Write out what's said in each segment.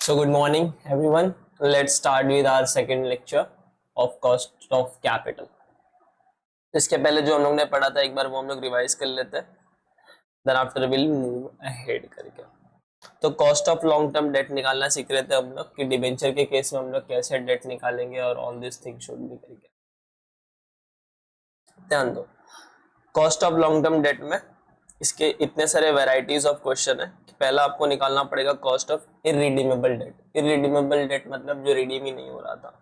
So good morning everyone. Let's start with our second lecture of cost of capital. इसके पहले जो हम लोग ने पढ़ा था एक बार वो हम लोग रिवाइज कर लेते हैं. Then after we'll move ahead करके. तो cost of long term debt निकालना सीख रहे थे हम लोग कि डिबेंचर के केस में हम लोग कैसे डेट निकालेंगे और all this thing should be करके. ध्यान दो, cost of long term debt में इसके इतने सारे वैरायटीज ऑफ क्वेश्चन है. पहला आपको निकालना पड़ेगा cost of irredeemable debt. Irredeemable debt मतलब जो रिडीम ही नहीं हो रहा था.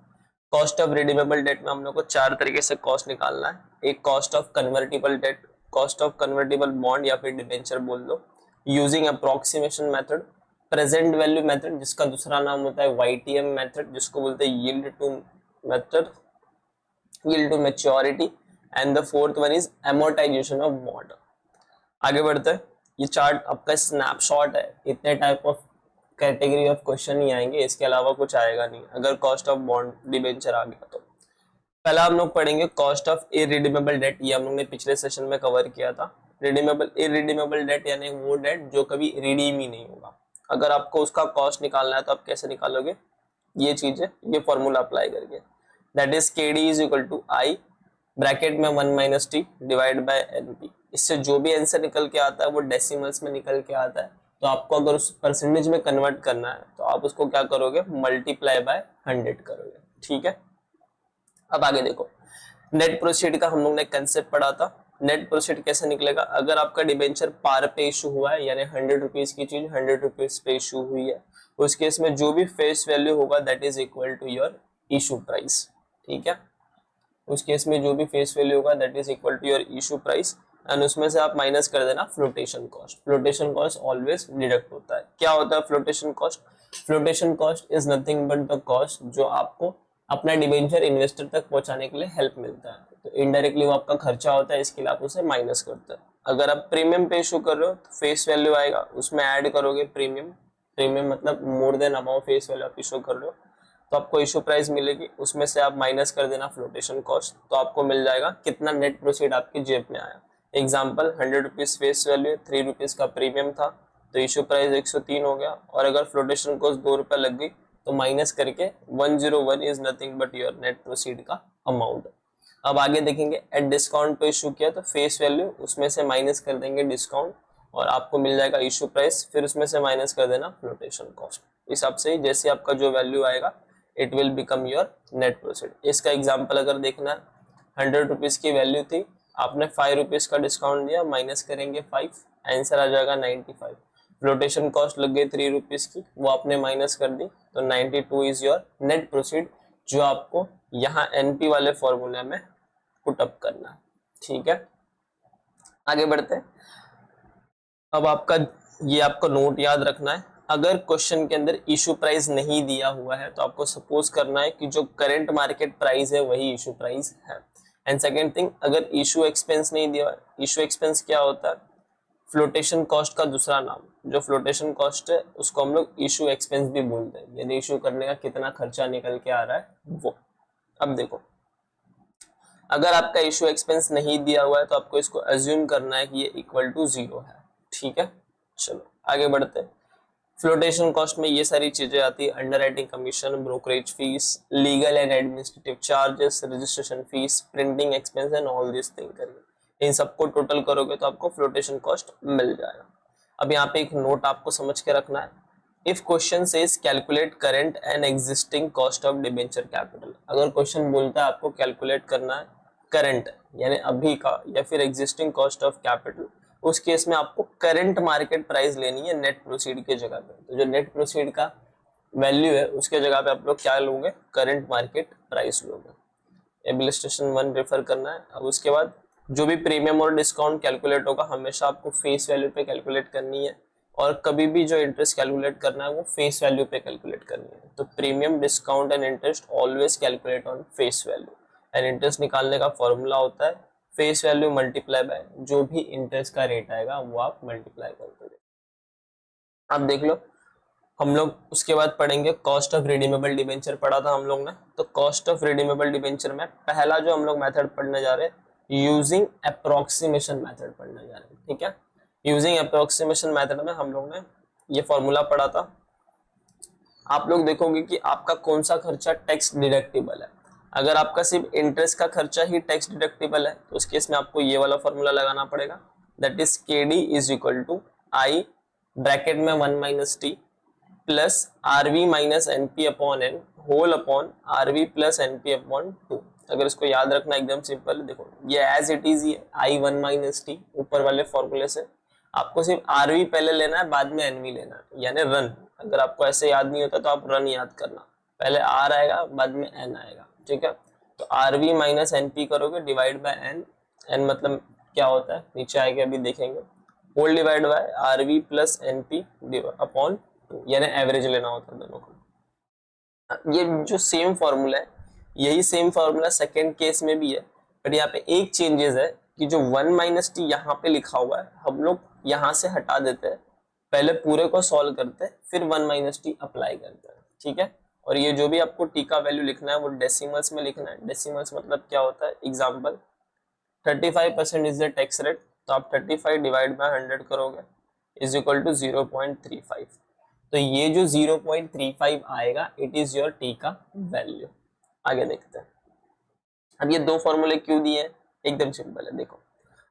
कॉस्ट ऑफ रिडीमेबल डेट में हम लोग को चार तरीके से कॉस्ट निकालना है. एक cost of convertible debt, cost of convertible bond या फिर डिबेंचर बोल दो, using approximation method, present value method जिसका दूसरा नाम होता है YTM मेथड जिसको बोलते हैं yield to method, yield to maturity, and the fourth one is amortisation of bond. आगे बढ़ते हैं. ये चार्ट आपका स्नैपशॉट है. इतने type of category of question ही आएंगे, इसके अलावा कुछ आएगा नहीं अगर कॉस्ट ऑफ बॉन्ड डिबेंचर आ गया तो. पहला हम लोग पढ़ेंगे कॉस्ट ऑफ इररिडीमेबल डेट. ये हम लोग ने पिछले सेशन में कवर किया था. इररिडीमेबल डेट यानी वो डेट जो कभी रिडीम ही नहीं होगा. अगर आपको उसका कॉस्ट निकालना है तो आप कैसे निकालोगे? ये चीज है, ये फॉर्मूला अप्लाई करके. That is KD is equal to I bracket में 1 minus T divide by NP. इससे जो भी आंसर निकल के आता है वो डेसिमल्स में निकल के आता है. तो आपको अगर उस परसेंटेज में कन्वर्ट करना है तो आप उसको क्या करोगे? मल्टीप्लाई बाय 100 करोगे. ठीक है. अब आगे देखो, नेट प्रोसीड का हम लोग ने कंसेप्ट पढ़ा था. नेट प्रोसीड कैसे निकलेगा? अगर आपका डिबेंचर पार पे इशू हुआ है यानी 100 रुपीज की चीज 100 रुपीज पे इशू हुई है, उस केस में जो भी फेस वैल्यू होगा that is equal to your issue price. ठीक है. उस केस में जो भी फेस वैल्यू होगा that is equal to your issue price and उसमें से आप माइनस कर देना flotation cost. Flotation cost always deduct होता है. क्या होता है flotation cost? Flotation cost is nothing but the cost जो आपको अपना डिबेंचर इन्वेस्टर तक पहुंचाने के लिए हेल्प मिलता है. तो इनडायरेक्टली वो आपका खर्चा होता है, इसके लिए आप उसे माइनस करते हैं. अगर आप प्रीमियम पे इशू कर रहे हो तो फेस वैल्यू आएगा, उसमें ऐड करोगे प्रीमियम. प्रीमियम मतलब more than about face value आप इशू कर रहे हो तो आपको इशू प्राइस मिलेगी, उसमें से आप माइनस कर देना फ्लोटेशन कॉस्ट. तो आपको मिल जाएगा कितना नेट प्रोसीड आपकी जेब में आया. Example 100 rupees face value, 3 rupees का प्रीमियम था तो इशू प्राइस 103 हो गया. और अगर फ्लोटेशन कॉस्ट 2 रुपए लग गई तो माइनस करके 101 is nothing but your net proceed का अमाउंट. अब आगे देखेंगे, एट डिस्काउंट पे इशू किया तो फेस वैल्यू उसमें से माइनस कर देंगे डिस्काउंट और आपको मिल जाएगा इशू प्राइस, फिर उसमें से माइनस कर देना फ्लोटेशन कॉस्ट. इस हिसाब से जैसे आपका जो वैल्यू आएगा it will become your net proceed. इसका एग्जांपल अगर देखना है, 100 रुपीज की वैल्यू थी, आपने 5 रुपीज का डिस्काउंट दिया, माइनस करेंगे 5, आंसर आ जाएगा 95. फ्लोटेशन कॉस्ट लग गई 3 रुपीज की, वो आपने माइनस कर दी तो 92 इज योर नेट प्रोसीड जो आपको यहाँ NP वाले फॉर्मूले में पुट अप करना है. ठीक है. आगे बढ़ते हैं. अब आपका ये आपको नोट याद रखना है. अगर क्वेश्चन के अंदर इशू प्राइस नहीं दिया हुआ है तो आपको सपोज करना है कि जो करंट मार्केट प्राइस है वही इशू प्राइस है. एंड सेकेंड थिंग, अगर इशू एक्सपेंस नहीं दिया है, इशू एक्सपेंस क्या होता है? फ्लोटेशन कॉस्ट का दूसरा नाम. जो फ्लोटेशन कॉस्ट है उसको हम लोग इशू एक्सपेंस भी बोलते हैं, यानी इशू करने का कितना खर्चा निकल के आ रहा है वो. अब देखो, अगर आपका इशू एक्सपेंस नहीं दिया हुआ है तो आपको इसको अज्यूम करना है कि ये इक्वल टू 0 है. ठीक है. चलो आगे बढ़ते हैं. फ्लोटेशन कॉस्ट में ये सारी चीजें आती है, underwriting commission, brokerage fees, legal and administrative charges, registration fees, printing expense and all this thing करके इन सबको टोटल करोगे तो आपको फ्लोटेशन कॉस्ट मिल जाएगा. अब यहाँ पे एक नोट आपको समझ के रखना है. If question says calculate current and existing cost of debenture capital, अगर क्वेश्चन बोलता है आपको कैलकुलेट करना है करंट यानी अभी का या फिर एग्जिस्टिंग कॉस्ट ऑफ कैपिटल, उस केस में आपको करंट मार्केट प्राइस लेनी है नेट प्रोसीड के जगह पे. तो जो नेट प्रोसीड का वैल्यू है उसके जगह पे आप लोग क्या लोगे? करंट मार्केट प्राइस लोगे. इलस्ट्रेशन 1 रेफर करना है. अब उसके बाद जो भी प्रीमियम और डिस्काउंट कैलकुलेट होगा हमेशा आपको फेस वैल्यू पे कैलकुलेट करनी है और कभी भी जो इंटरेस्ट कैलकुलेट करना है वो फेस वैल्यू पे कैलकुलेट करनी है. तो premium, discount and interest always calculate on face value. And interest निकालने का फॉर्मूला होता है फेस वैल्यू मल्टीप्लाई बाय जो भी इंटरेस्ट का रेट आएगा वो आप मल्टीप्लाई करते हो. अब देख लो, हम लोग उसके बाद पढ़ेंगे कॉस्ट ऑफ रिडीमेबल डिबेंचर पढ़ा था हम लोग ने. तो कॉस्ट ऑफ रिडीमेबल डिबेंचर में पहला जो हम लोग मेथड पढ़ने जा रहे हैं यूजिंग अप्रोक्सीमेशन मेथड पढ़ने जा रहे हैं. ठीक है. यूजिंग अप्रोक्सीमेशन मेथड में हम लोग ने ये फॉर्मूला पढ़ा था. आप लोग देखोगे कि आपका कौन सा खर्चा टैक्स डिडक्टिबल है। अगर आपका सिर्फ इंटरेस्ट का खर्चा ही टैक्स डिडक्टिबल है तो उस केस में आपको ये वाला फॉर्मूला लगाना पड़ेगा, that is K D is equal to I bracket में 1 minus T plus R V minus N P upon N whole upon R V plus N P upon 2। अगर इसको याद रखना एकदम सिंपल, देखो ये एज इट इज ये आई 1 minus T ऊपर वाले फॉर्मूले से, आपको सिर्फ आर वी पहले लेना है बाद में एन वी लेना है, यानी रन। अगर आपको ऐसे याद नहीं होता तो आप रन याद करना, पहले आर आएगा बाद में एन आएगा, ठीक है। तो R V minus N P करोगे डिवाइड बाय एन, एन मतलब क्या होता है नीचे आएगा अभी देखेंगे, whole divide by R V plus N P upon 2, यानी एवरेज लेना होता है दोनों को। ये जो सेम फॉर्मूला है यही सेम फॉर्मूला सेकेंड केस में भी है, बट यहाँ पे एक चेंजेस है कि जो 1 माइनस टी यहाँ पे लिखा हुआ है हम लोग यहाँ से हटा देते हैं, पहले पूरे को सॉल्व करते हैं फिर 1 माइनस टी अप्लाई करते हैं, ठीक है। और ये जो भी आपको टी का वैल्यू लिखना है वो डेसिमल्स में लिखना है। डेसिमल्स मतलब क्या होता है, example 35% is the tax rate, तो आप 35 डिवाइड बाय 100 करोगे इज इक्वल टू 0.35। तो ये जो 0.35 आएगा इट इज योर टी का वैल्यू। आगे देखते हैं। अब ये दो फॉर्मूले क्यों दिए हैं, एकदम सिंपल है। देखो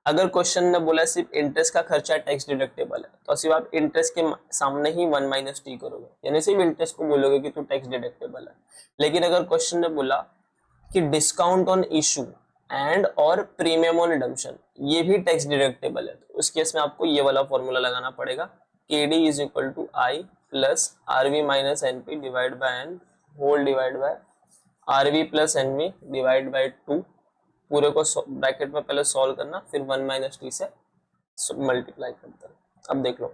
अगर क्वेश्चन ने बोला सिर्फ इंटरेस्ट का खर्चा टैक्स डिडक्टेबल है तो सिर्फ आप इंटरेस्ट के सामने ही 1 माइनस टी करोगे, यानी सिर्फ इंटरेस्ट को बोलोगे कि तू टैक्स डिडक्टेबल है। लेकिन अगर क्वेश्चन ने बोला कि डिस्काउंट ऑन इशू एंड और प्रीमियम ऑन रिडम्पशन ये भी टैक्स डिडक्टेबल है, तो उस केस में आपको ये वाला फॉर्मूला लगाना पड़ेगा, K D is equal to I plus R V minus N P divide by N whole divide by R V plus N V divide by 2। पूरे को ब्रैकेट में पहले सॉल्व करना फिर 1 माइनस टी से मल्टीप्लाई करता है। अब देख लो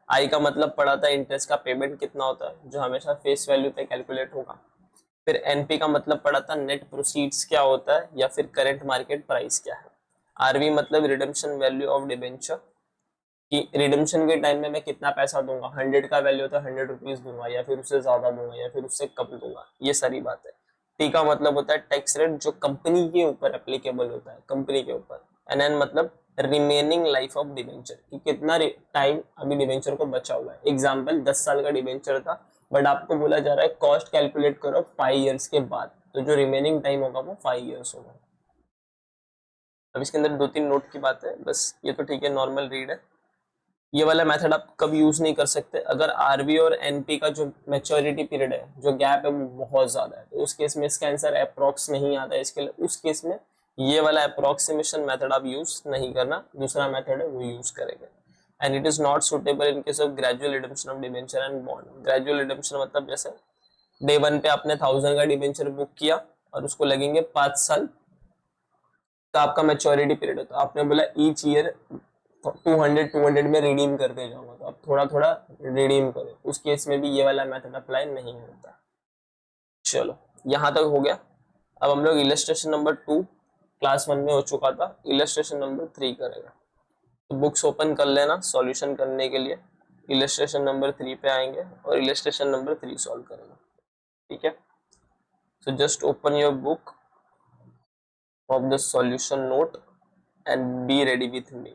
आई का मतलब पड़ा था इंटरेस्ट का पेमेंट कितना होता है जो हमेशा फेस वैल्यू पे कैलकुलेट होगा। फिर एनपी का मतलब पड़ा था नेट प्रोसीड्स क्या होता है या फिर करंट मार्केट प्राइस क्या है। आरवी मतलब रिडेम्पशन वैल्यू ऑफ डिबेंचर, कि रिडेम्पशन के टाइम में मैं कितना पैसा दूंगा, 100 का वैल्यू होता है 100 रुपीज दूंगा या फिर उससे ज्यादा दूंगा या फिर उससे कम दूंगा, ये सारी बात है। टी का मतलब होता है टैक्स रेट जो कंपनी के ऊपर एप्लीकेबल होता है, कंपनी के ऊपर। एन मतलब रिमेनिंग लाइफ ऑफ डिबेंचर, कि कितना टाइम अभी डिबेंचर को बचा हुआ है। एग्जाम्पल 10 साल का डिबेंचर था बट आपको बोला जा रहा है कॉस्ट कैलकुलेट करो 5 ईयर्स के बाद, तो जो रिमेनिंग टाइम होगा वो 5 ईयर्स होगा। अब इसके अंदर 2-3 नोट की बात है बस, ये तो ठीक है नॉर्मल रीड है। ये वाला मेथड आप कभी यूज नहीं कर सकते अगर आरबी और एनपी का जो मैच्योरिटी पीरियड है, जो गैप है वो बहुत ज्यादा है, तो उस केस में इसका आंसर अप्रोक्स नहीं आता है। इसके लिए उस केस में ये वाला अप्रोक्सीमेशन मेथड आप यूज नहीं करना, दूसरा मेथड है वो यूज करेंगे। And it is not suitable in case of gradual redemption of debenture and bond. Gradual redemption मतलब जैसे डे 1 पे आपने 1000 का डिबेंचर बुक किया और उसको लगेंगे 5 साल का आपका मैच्योरिटी पीरियड है, तो आपने बोला ईच ईयर 200 में रिडीम करते जाऊंगा, तो आप थोड़ा थोड़ा रिडीम करें, उस केस में भी ये वाला मेथड अप्लाई नहीं होता। चलो यहाँ तक हो गया। अब हम लोग इलस्ट्रेशन नंबर 2 क्लास 1 में हो चुका था, इलस्ट्रेशन नंबर 3 करेगा। तो बुक्स ओपन कर लेना सॉल्यूशन करने के लिए, इलस्ट्रेशन नंबर 3 पे आएंगे और इलस्ट्रेशन नंबर 3 सॉल्व करेंगे, ठीक है। So just open your book of the solution note and be ready with me.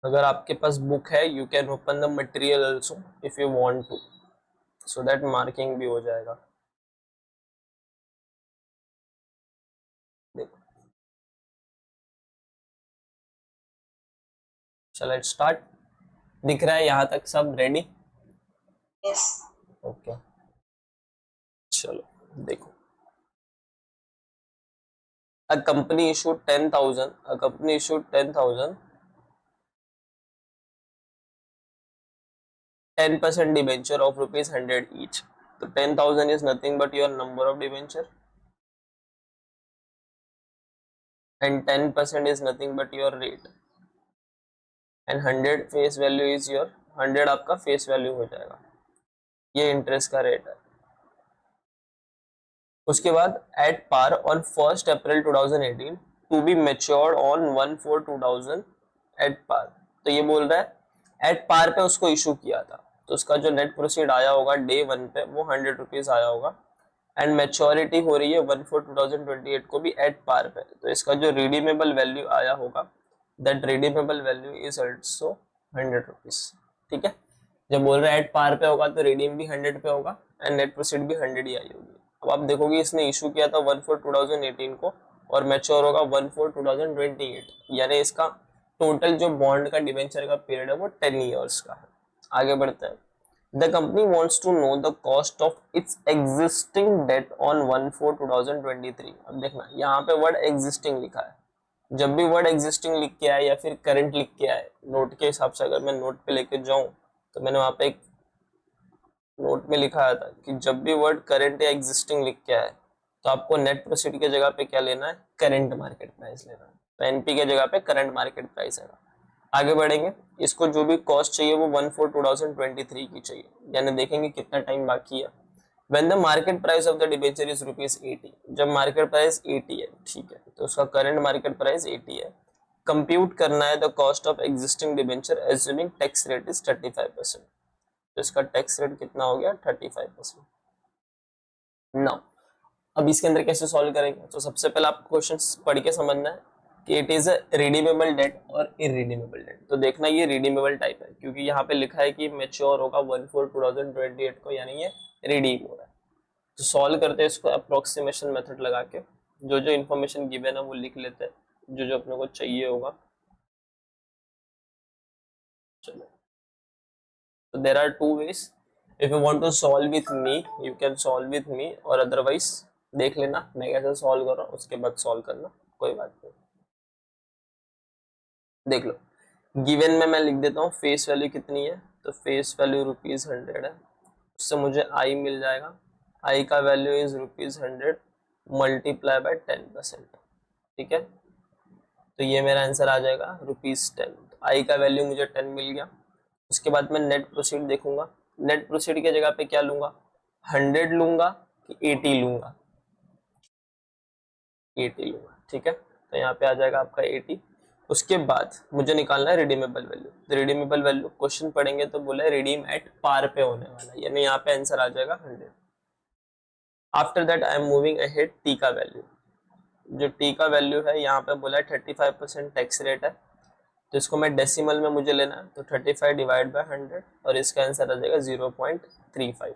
अगर आपके पास बुक है you can open the material also if you want to, so that marking भी हो जाएगा। देखो चलो लेट्स स्टार्ट। दिख रहा है यहाँ तक सब रेडी? यस ओके चलो देखो, a company issued 10,000, a company issued 10,000 10% debenture of rupees 100 each. So 10,000 is nothing but your number of debenture and 10% is nothing but your rate. And 100 face value is your 100 आपका face value हो जाएगा, ये interest का rate है। उसके बाद at par on 1 April 2018 to be matured on 1/4/2000 at par. तो ये बोल रहा है एट पार पे उसको इशू किया था, तो उसका जो नेट प्रोसीड आया होगा डे 1 पे वो 100 रुपीज आया होगा, एंड मेच्योरिटी हो रही है 1/4/2028 को भी एट पार पे। तो इसका जो रिडीमेबल वैल्यू आया होगा that redeemable value is also 100 rupees. ठीक है, जब बोल रहा है एट पार पे होगा तो रिडीम भी 100 पे होगा एंड नेट प्रोसीड भी 100 ही आई होगी। अब आप देखोगे इसने इशू किया था 1/4/2018 को और मैच्योर होगा 1/4/2028, यानी इसका टोटल जो बॉन्ड का डिवेंचर का पीरियड है वो 10 ईयर्स का है। आगे बढ़ते हैं। The company wants to know the cost of its existing debt on 1/4/2023। अब देखना यहाँ पे वर्ड एग्जिस्टिंग लिखा है, जब भी वर्ड एग्जिस्टिंग लिख के आए या फिर करंट लिख के आए नोट के हिसाब से, अगर मैं नोट पे लेके जाऊं तो मैंने वहां पे एक नोट में लिखा था कि जब भी वर्ड करंट या एग्जिस्टिंग लिख के आए तो आपको नेट प्रोसीड के जगह पे क्या लेना है, करंट मार्केट प्राइस लेना है। तो एनपी के जगह पे करंट मार्केट प्राइस आएगा। आगे बढ़ेंगे, इसको जो भी कॉस्ट चाहिए वो 1/4/2023 की चाहिए, यानी देखेंगे कितना टाइम बाकी है। When the market price of the debenture is ₹80, जब मार्केट प्राइस 80 है, ठीक है, तो उसका करंट मार्केट प्राइस 80 है। कंप्यूट करना है the cost of existing debenture assuming tax rate is 35%। तो इसका टैक्स रेट कितना हो गया, 35%। नाउ अब इसके अंदर कैसे सॉल्व करेंगे, तो सबसे पहले आपको क्वेश्चन पढ़ के समझना है कि it is a redeemable debt और इरिडीमेबल डेट। तो देखना ये रिडीमेबल टाइप है क्योंकि यहाँ पे लिखा है कि मेच्योर होगा 1/4/2028 को, यानी ये रिडीम हो रहा है। तो सॉल्व करते हैं इसको अप्रोक्सीमेशन मेथड लगा के, जो जो इन्फॉर्मेशन गिवन है वो लिख लेते हैं, जो जो अपने को चाहिए होगा। चलो, तो there are two ways, if you want to solve with me you can solve with me, और अदरवाइज देख लेना मैं कैसे सॉल्व कर रहा हूँ, उसके बाद सॉल्व करना, कोई बात नहीं। देख लो, गिवन में मैं लिख देता हूँ फेस वैल्यू कितनी है, तो फेस वैल्यू ₹100 है, उससे मुझे आई मिल जाएगा। आई का वैल्यू इज ₹100 मल्टीप्लाई बाय 10%। ठीक है, तो ये मेरा आंसर आ जाएगा ₹10। आई का वैल्यू मुझे 10 मिल गया। उसके बाद मैं नेट प्रोसीड देखूंगा, नेट प्रोसीड की जगह पे क्या लूंगा, 100 लूंगा कि 80 लूंगा, 80 लूंगा। ठीक है, तो यहाँ पे आ जाएगा आपका 80। उसके बाद मुझे निकालना है रिडीमेबल वैल्यू। तो रिडीमेबल वैल्यू क्वेश्चन पढ़ेंगे तो बोले रिडीम एट पार पे होने वाला है, यानी यहाँ पे आंसर आ जाएगा 100। After that I am moving ahead, T का वैल्यू, जो टी का वैल्यू है यहाँ पे बोला है 35% टैक्स रेट है, तो इसको मैं डेसिमल में मुझे लेना है, तो 35 डिवाइड बाय 100 और इसका आंसर आ जाएगा 0.35।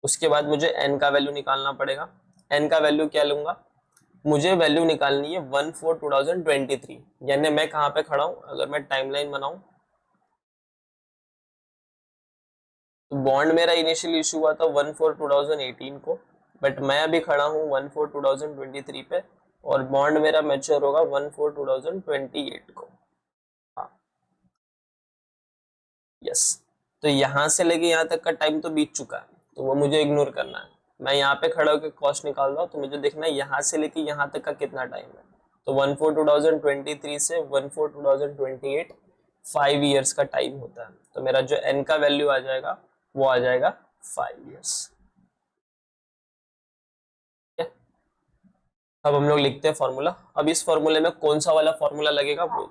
उसके बाद मुझे एन का वैल्यू निकालना पड़ेगा। एन का वैल्यू क्या लूंगा, मुझे वैल्यू निकालनी है 1/4/2023, यानी मैं कहाँ पे खड़ा हूँ, अगर मैं टाइमलाइन बनाऊं तो बॉन्ड मेरा इनिशियल इशू हुआ था 1/4/2018 को, बट मैं अभी खड़ा हूँ 1/4/2023 पे, और बॉन्ड मेरा मैच्योर होगा 1/4/2028 को। हाँ, यस, तो यहाँ से लेके यहाँ तक का टाइम तो बीत चुका है, तो वो मुझे इग्नोर करना है। मैं यहाँ पे खड़ा होकर कॉस्ट निकाल रहा हूँ, तो मुझे देखना है यहाँ से लेके यहाँ तक का कितना टाइम है। तो 1/4/2023 से 1/4/2028 5 ईयर्स का टाइम होता है, तो मेरा जो एन का वैल्यू आ जाएगा वो आ जाएगा 5 ईयर्स। अब हम लोग लिखते हैं फॉर्मूला। अब इस फॉर्मूले में कौन सा वाला फॉर्मूला लगेगा वो,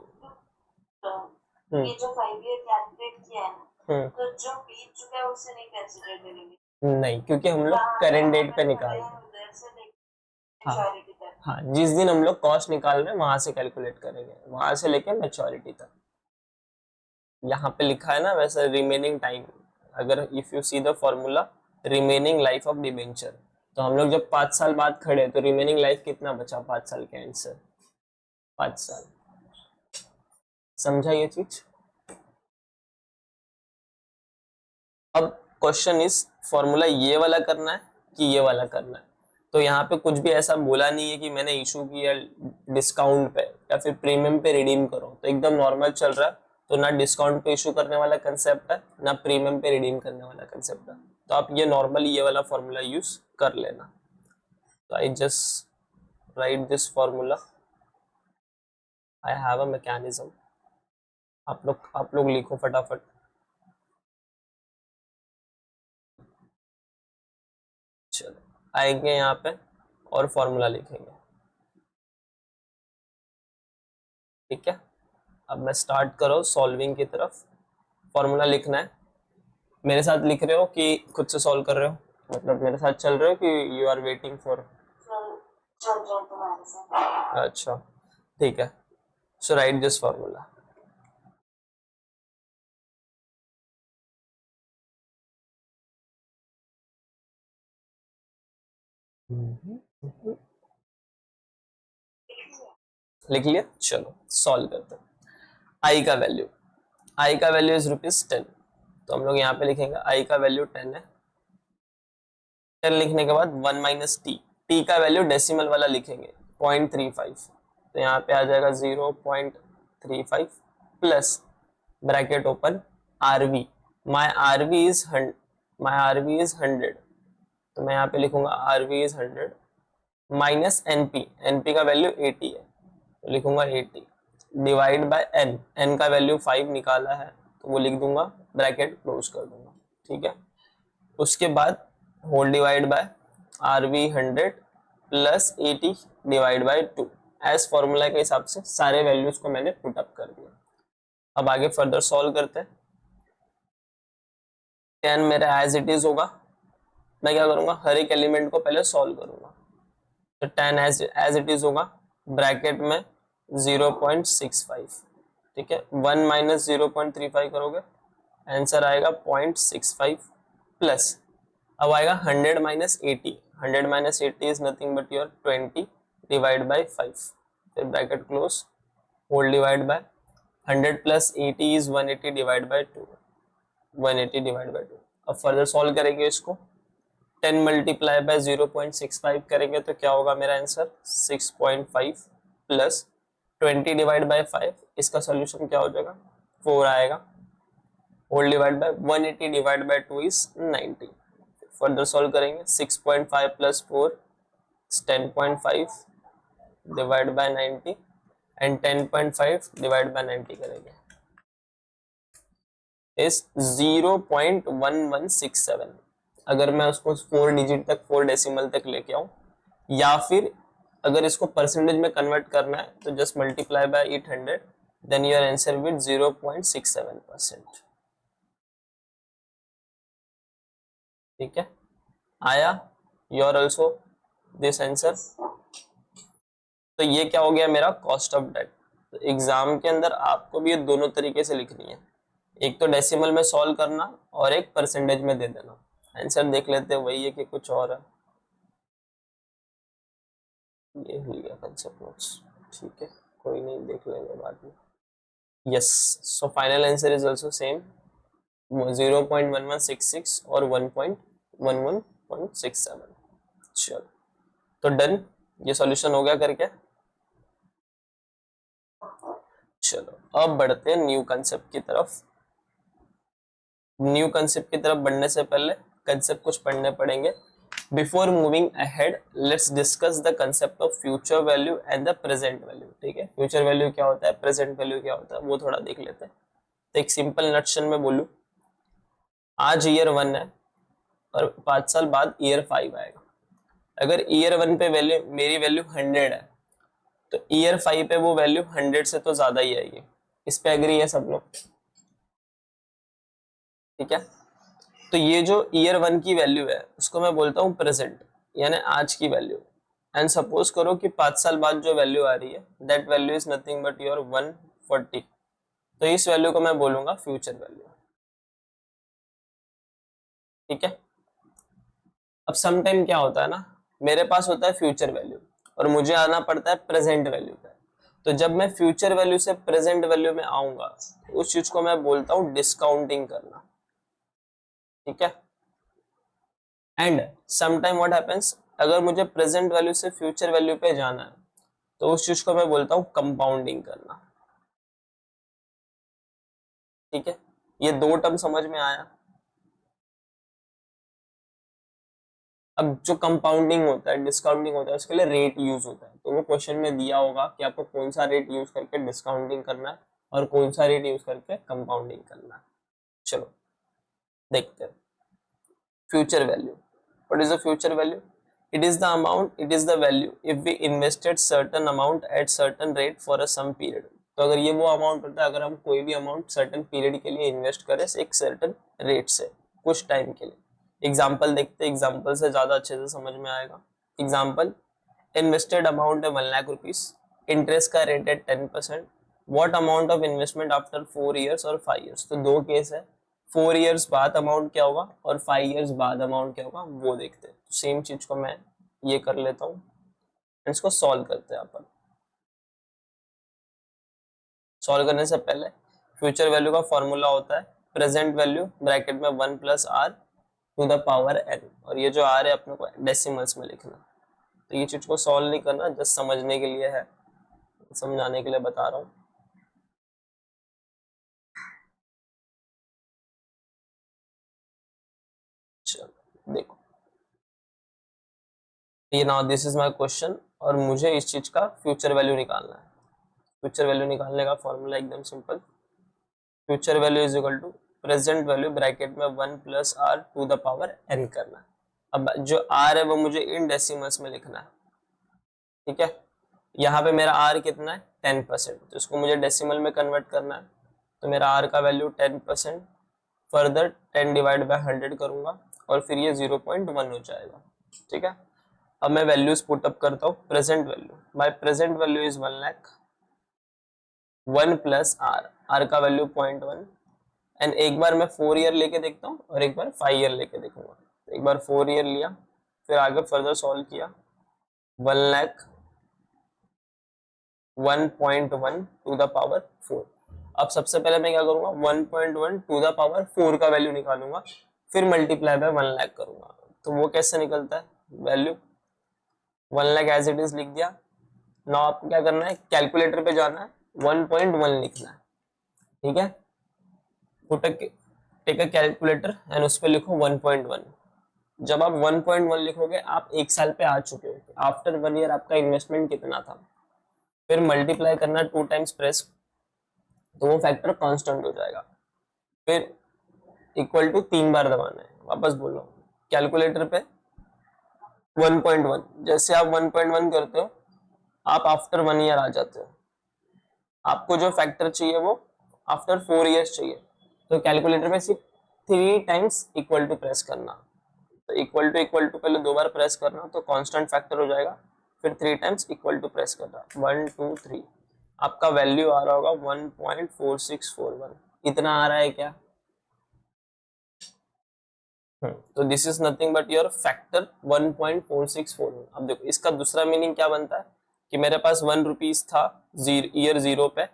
ये जो 5 ईयर कैलकुलेट किया है ना, तो जो बीत चुका है उससे नहीं कंसीडर करेंगे, नहीं, क्योंकि हम लोग करेंट डेट पे निकाल रहे हैं। उधर से लेके हाँ मैच्योरिटी तक। हाँ, जिस दिन हम लोग कॉस्ट निकाल रहे हैं वहां से कैलकुलेट करेंगे, वहां से लेके मैच्योरिटी तक। यहाँ पे लिखा है ना वैसे रिमेनिंग टाइम, अगर if you see the formula remaining life of debenture, तो हम लोग जब 5 साल बाद खड़े तो रिमेनिंग लाइफ कितना बचा 5 साल के एंड से, 5 साल। समझा ये चीज। अब क्वेश्चन इज फॉर्मूला ये वाला करना है कि ये वाला करना है। तो यहाँ पे कुछ भी ऐसा बोला नहीं है कि मैंने इशू किया डिस्काउंट पे या फिर प्रीमियम पे रिडीम करो, तो एकदम नॉर्मल चल रहा है। तो ना डिस्काउंट पे इशू करने वाला कंसेप्ट है, ना प्रीमियम पे रिडीम करने वाला कंसेप्ट है, तो आप ये नॉर्मली ये वाला फॉर्मूला यूज कर लेना। तो I just right this formula, I have a mechanism आप लोग लिखो फटाफट। चलो आएंगे यहाँ पे और फॉर्मूला लिखेंगे। ठीक है, अब मैं स्टार्ट करो सॉल्विंग की तरफ। फॉर्मूला लिखना है। मेरे साथ लिख रहे हो कि खुद से सॉल्व कर रहे हो, मतलब मेरे साथ चल रहे हो कि यू आर वेटिंग फॉर? चल रहा है तुम्हारे साथ। अच्छा ठीक है, सो राइट दिस फॉर्मूला। लिख लिया, चलो सॉल्व करते हैं। आई का वैल्यू, आई का वैल्यू इज ₹10, तो हम लोग यहाँ पे लिखेंगे आई का वैल्यू 10 है। 10 लिखने के बाद 1 माइनस टी, टी का वैल्यू डेसिमल वाला लिखेंगे 0.35, तो यहाँ पे आ जाएगा 0.35 plus bracket open RV, my RV is 100, तो मैं यहाँ पे लिखूंगा RV is 100 minus NP, NP का वैल्यू 80 है तो लिखूंगा 80 डिवाइड बाय एन, एन का वैल्यू 5 निकाला है तो वो लिख दूंगा, ब्रैकेट क्लोज कर दूंगा। ठीक है, उसके बाद whole divide by R V 100 plus 80 divide by 2, as formula के हिसाब से सारे वैल्यूज को मैंने पुट अप कर दिया। अब आगे फर्दर सॉल्व करते हैं। 10 मेरा एज इट इज होगा, मैं क्या करूंगा हर एक एलिमेंट को पहले सॉल्व करूंगा, तो 10 एज इट इज होगा, ब्रैकेट में 0.65, ठीक है, 1 माइनस 0.35 करोगे आंसर आएगा 0.65 प्लस, अब आएगा 100 minus 80, 100 minus 80 is nothing but your 20 divide by 5, फिर bracket close, whole divide by 100 plus 80 is 180 divide by 2, 180 divide by 2। अब फर्दर सॉल्व करेंगे इसको, 10 मल्टीप्लाई बाय 0.65 करेंगे तो क्या होगा मेरा आंसर 6.5 प्लस 20 डिवाइड बाय 5, इसका सॉल्यूशन क्या हो जाएगा 4 आएगा, whole divide by 180 divide by 2 is 90। Further solve करेंगे 6.5 plus 4 10.5 divide by 90 and 10.5 divide by 90 करेंगे इज 0.1167। अगर मैं उसको 4 डिजिट तक 4 डेसिमल तक लेके आऊं, या फिर अगर इसको परसेंटेज में कन्वर्ट करना है तो just multiply by 800, then your answer will 0.67%। ठीक है, आया योर ऑल्सो दिस आंसर। तो ये क्या हो गया मेरा कॉस्ट ऑफ डेट। तो एग्जाम के अंदर आपको भी ये दोनों तरीके से लिखनी है, एक तो डेसिमल में सॉल्व करना और एक परसेंटेज में दे देना। आंसर देख लेते हैं वही है कि कुछ और है। ये हो गया कंसेप्ट नोट्स, ठीक है कोई नहीं, देख लेंगे बाद में। Yes, so final answer is also same 0.1166 और 1.1167। चलो तो डन, ये सॉल्यूशन हो गया करके। चलो अब बढ़ते हैं न्यू कंसेप्ट की तरफ। न्यू कंसेप्ट की तरफ बढ़ने से पहले कंसेप्ट कुछ पढ़ने पड़ेंगे। Before moving ahead let's discuss the concept of future value and the present value. ठीक है, फ्यूचर वैल्यू क्या होता है, प्रेजेंट वैल्यू क्या होता है, वो थोड़ा देख लेते हैं। तो एक सिंपल नटशन में बोलूं, आज ईयर 1 है और 5 साल बाद ईयर 5 आएगा। अगर ईयर 1 पे वैल्यू मेरी वैल्यू 100 है तो ईयर 5 पे वो वैल्यू 100 से तो ज्यादा ही आएगी। इस पे एग्री है सब लोग? ठीक है, तो ये जो ईयर 1 की वैल्यू है उसको मैं बोलता हूँ प्रेजेंट, यानी आज की वैल्यू। एंड सपोज करो कि 5 साल बाद जो वैल्यू आ रही है that value is nothing but your 140, तो इस वैल्यू को मैं बोलूंगा फ्यूचर वैल्यू। ठीक है, अब सम टाइम क्या होता है ना, मेरे पास होता है फ्यूचर वैल्यू और मुझे आना पड़ता है प्रेजेंट वैल्यू पे। तो जब मैं फ्यूचर वैल्यू से प्रेजेंट वैल्यू में आऊंगा तो उस चीज को मैं बोलता हूँ डिस्काउंटिंग करना। ठीक है, and some time what happens, अगर मुझे प्रेजेंट वैल्यू से फ्यूचर वैल्यू पे जाना है तो उस चीज को मैं बोलता हूँ कंपाउंडिंग करना। ठीक है, ये दो टर्म समझ में आया। अब जो कंपाउंडिंग होता है डिस्काउंटिंग होता है उसके लिए रेट यूज होता है, तो वो क्वेश्चन में दिया होगा कि आपको कौन सा रेट यूज करके डिस्काउंटिंग करना है और कौन सा रेट यूज करके कंपाउंडिंग करना है। चलो देखते हैं। Future value, what is the future value? It is the amount, it is the value if we invested certain amount at certain rate for a some period. तो अगर ये वो अमाउंट होता है अगर हम कोई भी अमाउंट सर्टेन पीरियड के लिए इन्वेस्ट करें एक सर्टेन रेट से कुछ टाइम के लिए। एग्जाम्पल देखते हैं, एग्जाम्पल से ज्यादा अच्छे से समझ में आएगा। एग्जाम्पल, इन्वेस्टेड अमाउंट है 1 लाख रुपीज, इंटरेस्ट का रेट है 10%, what amount of investment after 4 years और 5 इयर्स। तो दो केस है, 4 इयर्स बाद अमाउंट क्या होगा और 5 इयर्स बाद अमाउंट क्या होगा वो देखते हैं। तो सेम चीज को मैं ये कर लेता हूँ, इसको सॉल्व करते हैं अपन। सॉल्व करने से पहले फ्यूचर वैल्यू का फॉर्मूला होता है प्रेजेंट वैल्यू ब्रैकेट में 1 plus are to the power N, और ये जो आर है अपने को डेसिमल्स में लिखना। तो ये चीज को सॉल्व नहीं करना, जस्ट समझने के लिए है, समझाने के लिए बता रहा हूँ। चलो देखो, ये now this is my question और मुझे इस चीज का फ्यूचर वैल्यू निकालना है। फ्यूचर वैल्यू निकालने का फॉर्मूला एकदम simple, future value is equal to present value bracket में 1 plus are to the power N करना है। अब जो आर है वो मुझे इन डेसिमल्स में लिखना है, ठीक है। यहाँ पे मेरा आर कितना है 10%, तो इसको मुझे डेसिमल में कन्वर्ट करना है। तो मेरा आर का वैल्यू 10%, फर्दर 10 डिवाइड बाय 100 करूंगा और फिर ये 0.1 हो जाएगा, ठीक है। अब मैं वैल्यूज पुट अप करता हूँ। Present value, my present value is 1 lakh, 1 plus R, R का वैल्यू 0.1, एंड एक बार मैं 4 ईयर लेके देखता हूँ और एक बार 5 ईयर लेके देखूंगा। तो एक बार 4 ईयर लिया, फिर आगे फर्दर सॉल्व किया, 1 लाख 1.1 टू द पावर 4। अब सबसे पहले मैं क्या करूंगा 1.1 टू द पावर 4 का वैल्यू निकालूंगा, फिर मल्टीप्लाई बाय 1 लाख करूंगा। तो वो कैसे निकलता है, value 1 lakh as it is लिख दिया। नाउ आपको क्या करना है, कैलकुलेटर पे जाना है, 1.1 लिखना है, ठीक है। टेक अ कैलकुलेटर एंड उस पर लिखो 1.1। जब आप 1.1 लिखोगे आप एक साल पे आ चुके हो, आफ्टर 1 ईयर आपका इन्वेस्टमेंट कितना था, फिर मल्टीप्लाई करना 2 टाइम्स प्रेस, तो वो फैक्टर कांस्टेंट हो जाएगा। फिर इक्वल टू 3 बार दबाना है, वापस बोलो कैलकुलेटर पे 1.1। जैसे आप 1.1 करते हो आप आफ्टर 1 ईयर आ जाते हो, आपको जो फैक्टर चाहिए वो आफ्टर 4 इयर्स चाहिए। तो कैलकुलेटर में सिर्फ 3 टाइम्स इक्वल टू प्रेस करना, तो इक्वल टू पहले 2 बार प्रेस करना तो कांस्टेंट फैक्टर हो जाएगा, फिर 3 टाइम्स इक्वल टू प्रेस करना, 1 2 3, आपका वैल्यू आ रहा होगा 1.4641। इतना आ रहा है क्या? तो this is nothing but your factor 1.4641। अब देखो इसका दूसरा मीनिंग क्या बनता है कि मेरे पास 1 रुपीज था ईयर 0 पे,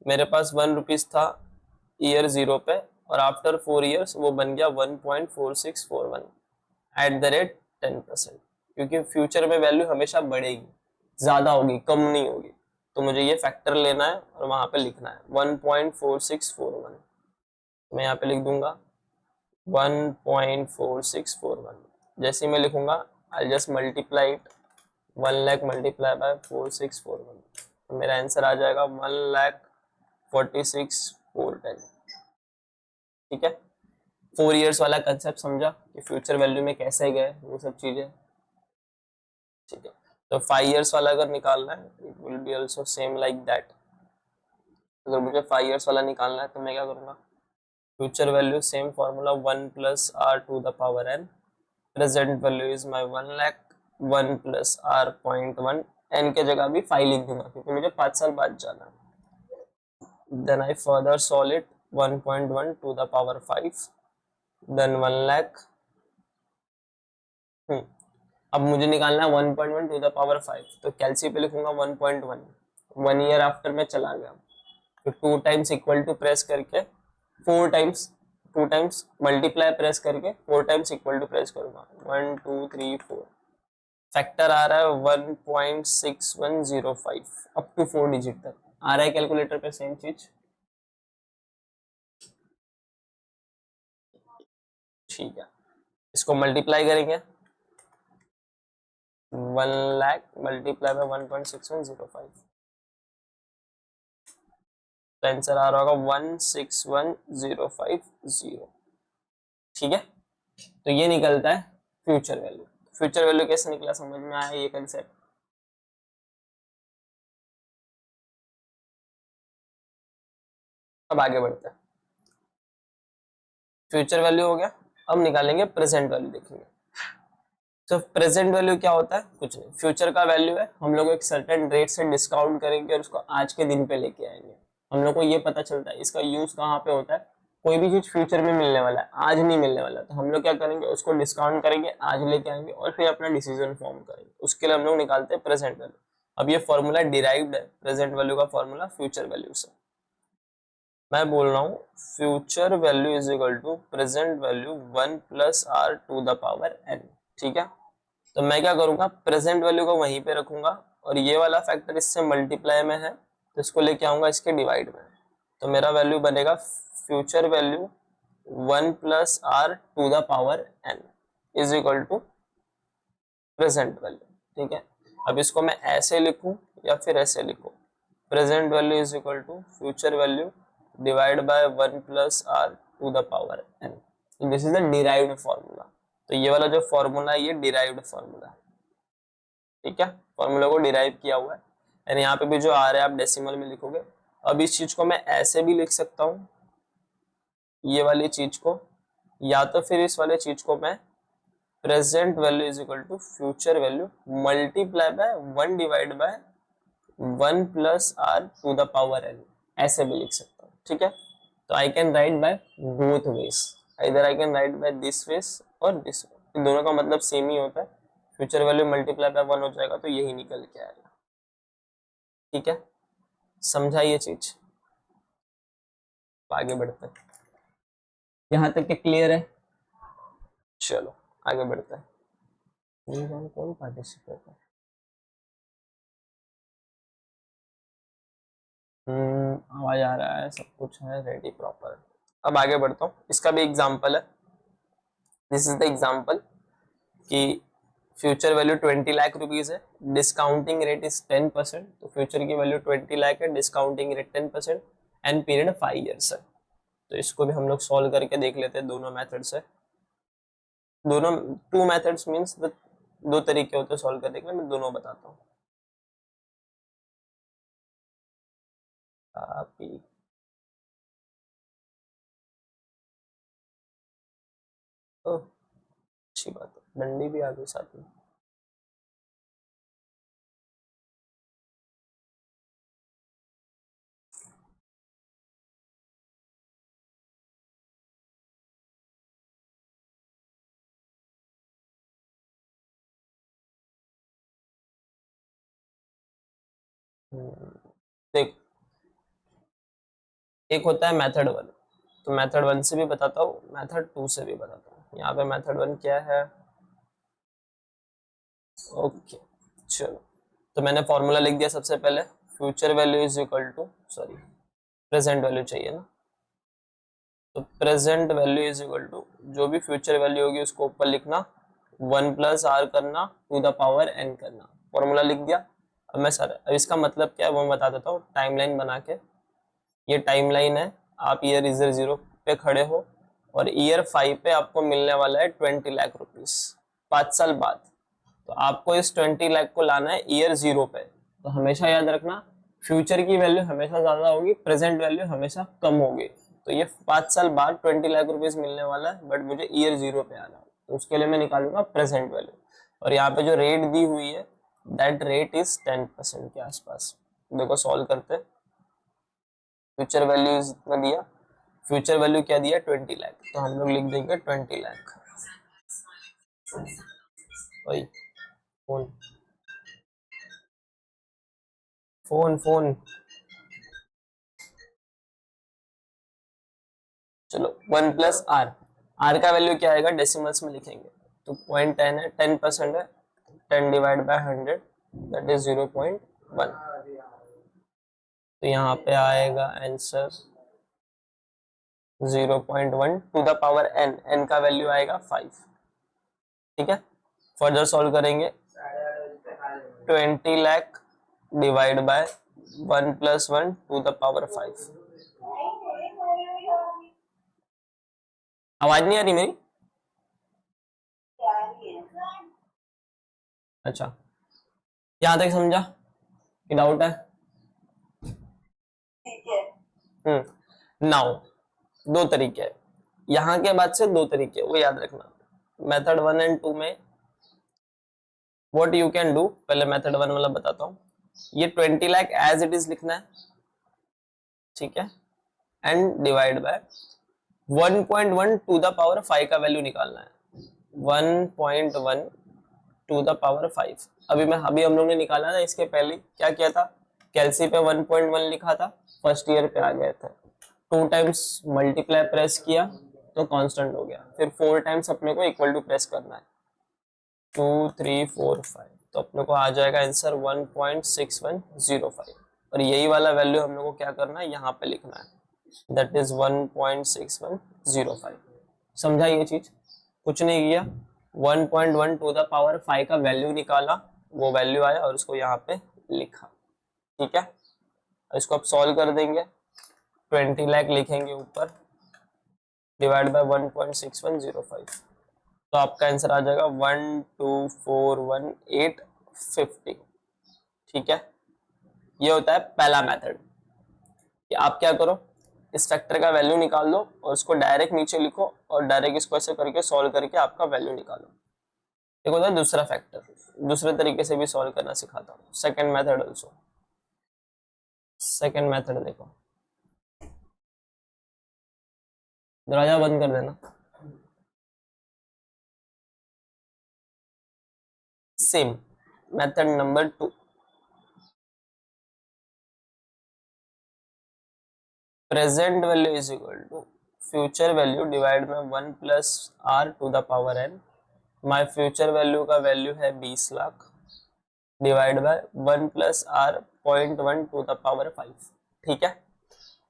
मेरे पास 1 रुपीज था ईयर 0 पे, और आफ्टर 4 इयर्स वो बन गया 1.4641 एट द रेट 10%, क्योंकि फ्यूचर में वैल्यू हमेशा बढ़ेगी, ज्यादा होगी, कम नहीं होगी। तो मुझे ये फैक्टर लेना है और वहां पे लिखना है 1.4641। मैं यहाँ पे लिख दूंगा 1.4641। जैसे मैं लिखूंगा I just multiply it, 1 lakh multiply bye 4641, तो मेरा आंसर आ जाएगा 1,46,410, ठीक है। 4 इयर्स वाला कंसेप्ट समझा कि फ्यूचर वैल्यू में कैसे गए वो सब चीजें, ठीक है। तो 5 इयर्स वाला अगर निकालना है it will be also same like that. अगर मुझे 5 इयर्स वाला निकालना है तो मैं क्या करूंगा, future value same formula 1 plus are to the power N, present value is my 1 lakh, 1 plus R 0.1, N के जगह भी 5 लिख दूंगा क्योंकि मुझे 5 साल बाद जाना है। Then I further solve it, 1.1 to the power 5, then 1 lakh. अब मुझे निकालना है 1.1 टू द पावर 5, तो कैलसी पे लिखूंगा 1.1, 1 ईयर आफ्टर में चला गया, तो 2 टाइम्स इक्वल टू प्रेस करके 4 टाइम्स, 2 टाइम्स मल्टीप्लाई प्रेस करके 4 टाइम्स इक्वल टू प्रेस करूंगा, 1 2 3 4, फैक्टर आ रहा है 1.6105 अप टू 4 डिजिट तक आ रहा है कैलकुलेटर पे सेम चीज, ठीक है। इसको मल्टीप्लाई करेंगे 1 लाख मल्टीप्लाई बाय 1.6105, तो आंसर आ रहा होगा 161050। ठीक है, तो ये निकलता है फ्यूचर वैल्यू। फ्यूचर वैल्यू कैसे निकला, समझ में आया ये कंसेप्ट? अब आगे बढ़ते हैं। फ्यूचर वैल्यू हो गया, अब निकालेंगे प्रेजेंट वैल्यू, देखेंगे। तो प्रेजेंट वैल्यू क्या होता है? कुछ नहीं, फ्यूचर का वैल्यू है, हम लोग एक सर्टेन रेट से डिस्काउंट करेंगे और उसको आज के दिन पे लेके आएंगे। हम लोग को ये पता चलता है इसका यूज कहाँ पे होता है। कोई भी चीज फ्यूचर में मिलने वाला है, आज नहीं मिलने वाला, तो हम लोग क्या करेंगे, उसको डिस्काउंट करेंगे, आज लेके आएंगे और फिर अपना डिसीजन फॉर्म करेंगे। उसके लिए हम लोग निकालते हैं प्रेजेंट वैल्यू। अब ये फॉर्मूला डिराइव्ड है, प्रेजेंट वैल्यू का फॉर्मूला फ्यूचर वैल्यू से। मैं बोल रहा हूँ future value is equal to present value 1 plus are to the power n। ठीक है, तो मैं क्या करूंगा, प्रेजेंट वैल्यू को वहीं पे रखूंगा और ये वाला फैक्टर इससे मल्टीप्लाई में है तो इसको लेके आऊंगा इसके डिवाइड में। तो मेरा वैल्यू बनेगा future value 1 plus are to the power n is equal to present value. ठीक है, अब इसको मैं ऐसे लिखूं या फिर ऐसे लिखूं, present value is equal to future value divide by 1 plus are to the power n। This is the derived formula. तो ये वाला जो फॉर्मूला है ये डिराइव्ड फॉर्मूला है। ठीक है, फॉर्मूला को डिराइव किया हुआ है, यानी यहाँ पे भी जो आ रहा है आप डेसिमल में लिखोगे। अब इस चीज को मैं ऐसे भी लिख सकता हूँ, ये वाली चीज को, या तो फिर इस वाले चीज को मैं present value is equal to future value multiply by 1 divide by 1 plus are to the power n, ऐसे भी लिख सकता हूँ। ठीक है, तो I can write by both ways, इधर I can write by this ways और दिस वे, दोनों का मतलब सेम ही होता है। फ्यूचर वैल्यू मल्टीप्लाई बाय 1 हो जाएगा तो यही निकल के आएगा। ठीक है, समझा ये चीज? आगे बढ़ते हैं, यहाँ तक के क्लियर है? चलो आगे बढ़ते हैं। कौन पार्टिसिपेट है? आवाज आ रहा है, सब कुछ है रेडी प्रॉपर। अब आगे बढ़ता हूँ, इसका भी एग्जांपल है। दिस इज द एग्जांपल कि फ्यूचर वैल्यू 20 लाख रुपीज है, डिस्काउंटिंग रेट इज 10%। तो फ्यूचर की वैल्यू 20 लाख है, discounting rate 10% and period 5 years है। तो इसको भी हम लोग सॉल्व करके देख लेते हैं दोनों मेथड से। दोनों 2 मेथड्स मीन्स 2 तरीके होते हैं सॉल्व करने के, मैं दोनों बताता हूँ। अच्छी बात है, डंडी भी आ गई साथ में। देख, एक होता है मेथड 1, तो मेथड 1 से भी बताता हूँ, मेथड 2 से भी बताता हूँ। यहाँ पे मेथड 1 क्या है, ओके चलो, तो मैंने फॉर्मूला लिख दिया सबसे पहले, future value is equal to, sorry present value चाहिए ना, तो present value is equal to जो भी फ्यूचर वैल्यू होगी उसको ऊपर लिखना, 1 प्लस आर करना टू द पावर n करना, फॉर्मूला लिख दिया। अब मैं सर अब इसका मतलब क्या है वो बता देता हूँ टाइमलाइन बना के। ये टाइमलाइन है, आप ईयर 0 पे खड़े हो और ईयर 5 पे आपको मिलने वाला है 20 लाख रुपीस 5 साल बाद। तो आपको इस 20 लाख को लाना है ईयर 0 पे। तो हमेशा याद रखना फ्यूचर की वैल्यू हमेशा ज्यादा होगी, प्रेजेंट वैल्यू हमेशा कम होगी। तो ये 5 साल बाद 20 लाख रुपीस मिलने वाला है, बट मुझे ईयर 0 पे आना है, तो उसके लिए मैं निकालूंगा प्रेजेंट वैल्यू। और यहाँ पे जो रेट दी हुई है दैट रेट इज 10% के आसपास। देखो सॉल्व करते हैं। फ्यूचर वैल्यू इतना दिया, फ्यूचर वैल्यू क्या दिया 20 लाख, तो हम लोग लिख देंगे 20 लाख। वही फोन फोन फोन चलो 1 प्लस आर, आर का वैल्यू क्या आएगा डेसिमल्स में लिखेंगे, तो 0.10 है, 10% है, 10 डिवाइड बाय 100 दैट इज 0.1। तो यहाँ पे आएगा answer 0.1 to the power n, n का वैल्यू आएगा 5। ठीक है, फर्दर सॉल्व करेंगे, 20 lakh divide by 1 plus 1 to the power 5, आवाज नहीं आ रही मेरी? क्या रही है? अच्छा, यहाँ तक समझा कि डाउट है? ठीक है। नाउ दो तरीके हैं, यहाँ के बाद से दो तरीके, वो याद रखना। मेथड 1 एंड 2 में व्हाट यू कैन डू, पहले मेथड 1 वाला बताता हूँ। ये 20 लाख एज इट इज लिखना है, ठीक है, and divide by 1.1 to the power 5 का वैल्यू निकालना है। 1.1 टू द पावर 5 अभी हम लोग ने निकाला ना, इसके पहले क्या किया था, कैलसी पे 1.1 लिखा था, फर्स्ट ईयर पे आ गए थे, 2 टाइम्स मल्टीप्लाई प्रेस किया तो कांस्टेंट हो गया, फिर 4 टाइम्स अपने को इक्वल टू प्रेस करना है, 2 3 4 5, तो अपने को आ जाएगा आंसर 1.6105, और यही वाला वैल्यू हम लोग को क्या करना है, यहाँ पे लिखना है, दैट इज 1.6105। समझा ये चीज? कुछ नहीं किया, 1.1 टू द पावर 5 का वैल्यू निकाला, वो वैल्यू आया और उसको यहाँ पे लिखा, ठीक है। इसको आप सॉल्व कर देंगे, 20 लाख लिखेंगे ऊपर, डिवाइड बाय 1.6105, तो आपका आंसर आ जाएगा 1241850, ठीक है। ये होता है पहला मेथड कि आप क्या करो, इस फैक्टर का वैल्यू निकाल लो और उसको डायरेक्ट नीचे लिखो और डायरेक्ट इसको ऐसे करके सॉल्व करके आपका वैल्यू निकालो। एक होता है दूसरा फैक्टर, दूसरे तरीके से भी सॉल्व करना सिखाता हूँ, second method also. Second method देखो, दरवाजा बंद कर देना। Same method number 2, present value is equal to future value divide में 1 plus are to the power N. My future value का वैल्यू है 20 lakh, divide by 1 plus R 0.1 to the power 5, ठीक है।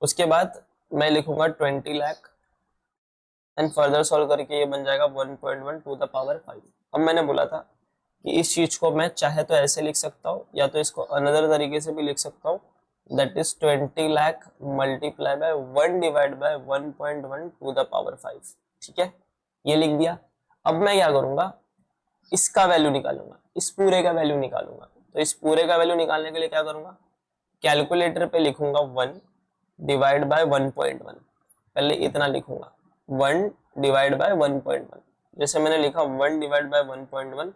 उसके बाद मैं लिखूंगा 20 लाख एंड फर्दर सॉल्व करके ये बन जाएगा 1.1 टू द पावर 5। अब मैंने बोला था कि इस चीज को मैं चाहे तो ऐसे लिख सकता हूँ या तो इसको अनदर तरीके से भी लिख सकता हूँ, that is 20 lakh multiply by 1 divide by 1.1 to the power 5, ठीक है, ये लिख दिया। अब मैं क्या करूंगा, इसका वैल्यू निकालूंगा, इस पूरे का वैल्यू निकालूंगा। तो इस पूरे का वैल्यू निकालने के लिए क्या करूंगा, कैलकुलेटर पे लिखूंगा 1 डिवाइड बाय 1.1, पहले इतना लिखूंगा 1 डिवाइड बाय 1.1, जैसे मैंने लिखा 1 डिवाइड बाय 1.1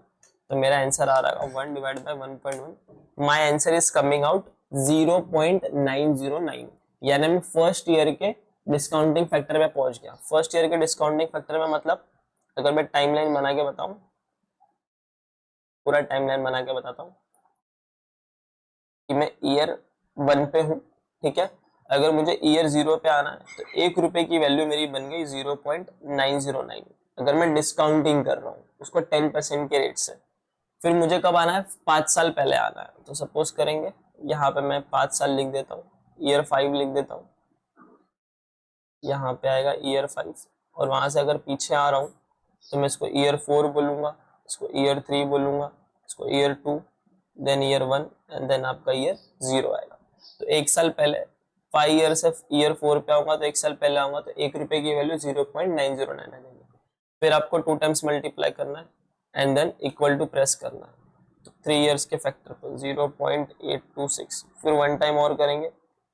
तो मेरा आंसर आ रहा है 1 divide by 1.1, my answer is coming out 0.909, यानी मैं फर्स्ट ईयर के डिस्काउंटिंग फैक्टर पे पहुंच गया। फर्स्ट ईयर के डिस्काउंटिंग फैक्टर में मतलब अगर मैं टाइमलाइन बना के बताऊं, पूरा टाइमलाइन बना के बताता हूं कि मैं ईयर 1 पे हूं, ठीक है, अगर मुझे ईयर 0 पे आना है तो 1 रुपए की वैल्यू मेरी बन गई 0.909। अगर मैं डिस्काउंटिंग कर रहा हूँ उसको 10% के रेट से, फिर मुझे कब आना है, 5 साल पहले आना है। तो सपोज करेंगे यहाँ पे मैं 5 साल लिख देता हूँ, ईयर 5 लिख देता हूँ, यहाँ पे आएगा ईयर 5, और वहां से अगर पीछे आ रहा हूँ तो मैं इसको ईयर 4 बोलूंगा, इसको ईयर 3 बोलूंगा, इसको year 2, then year 1 and then आपका ईयर 0 आएगा। तो 1 साल पहले 5 ईयर से ईयर 4 पे आऊंगा तो 1 साल पहले आऊंगा तो 1 रुपए की वैल्यू 0.909 आ जाएगी। फिर आपको 2 टाइम्स मल्टीप्लाई करना है and then equal to press करना है, तो 3 इयर्स के फैक्टर पर 0.826, फिर 1 टाइम और करेंगे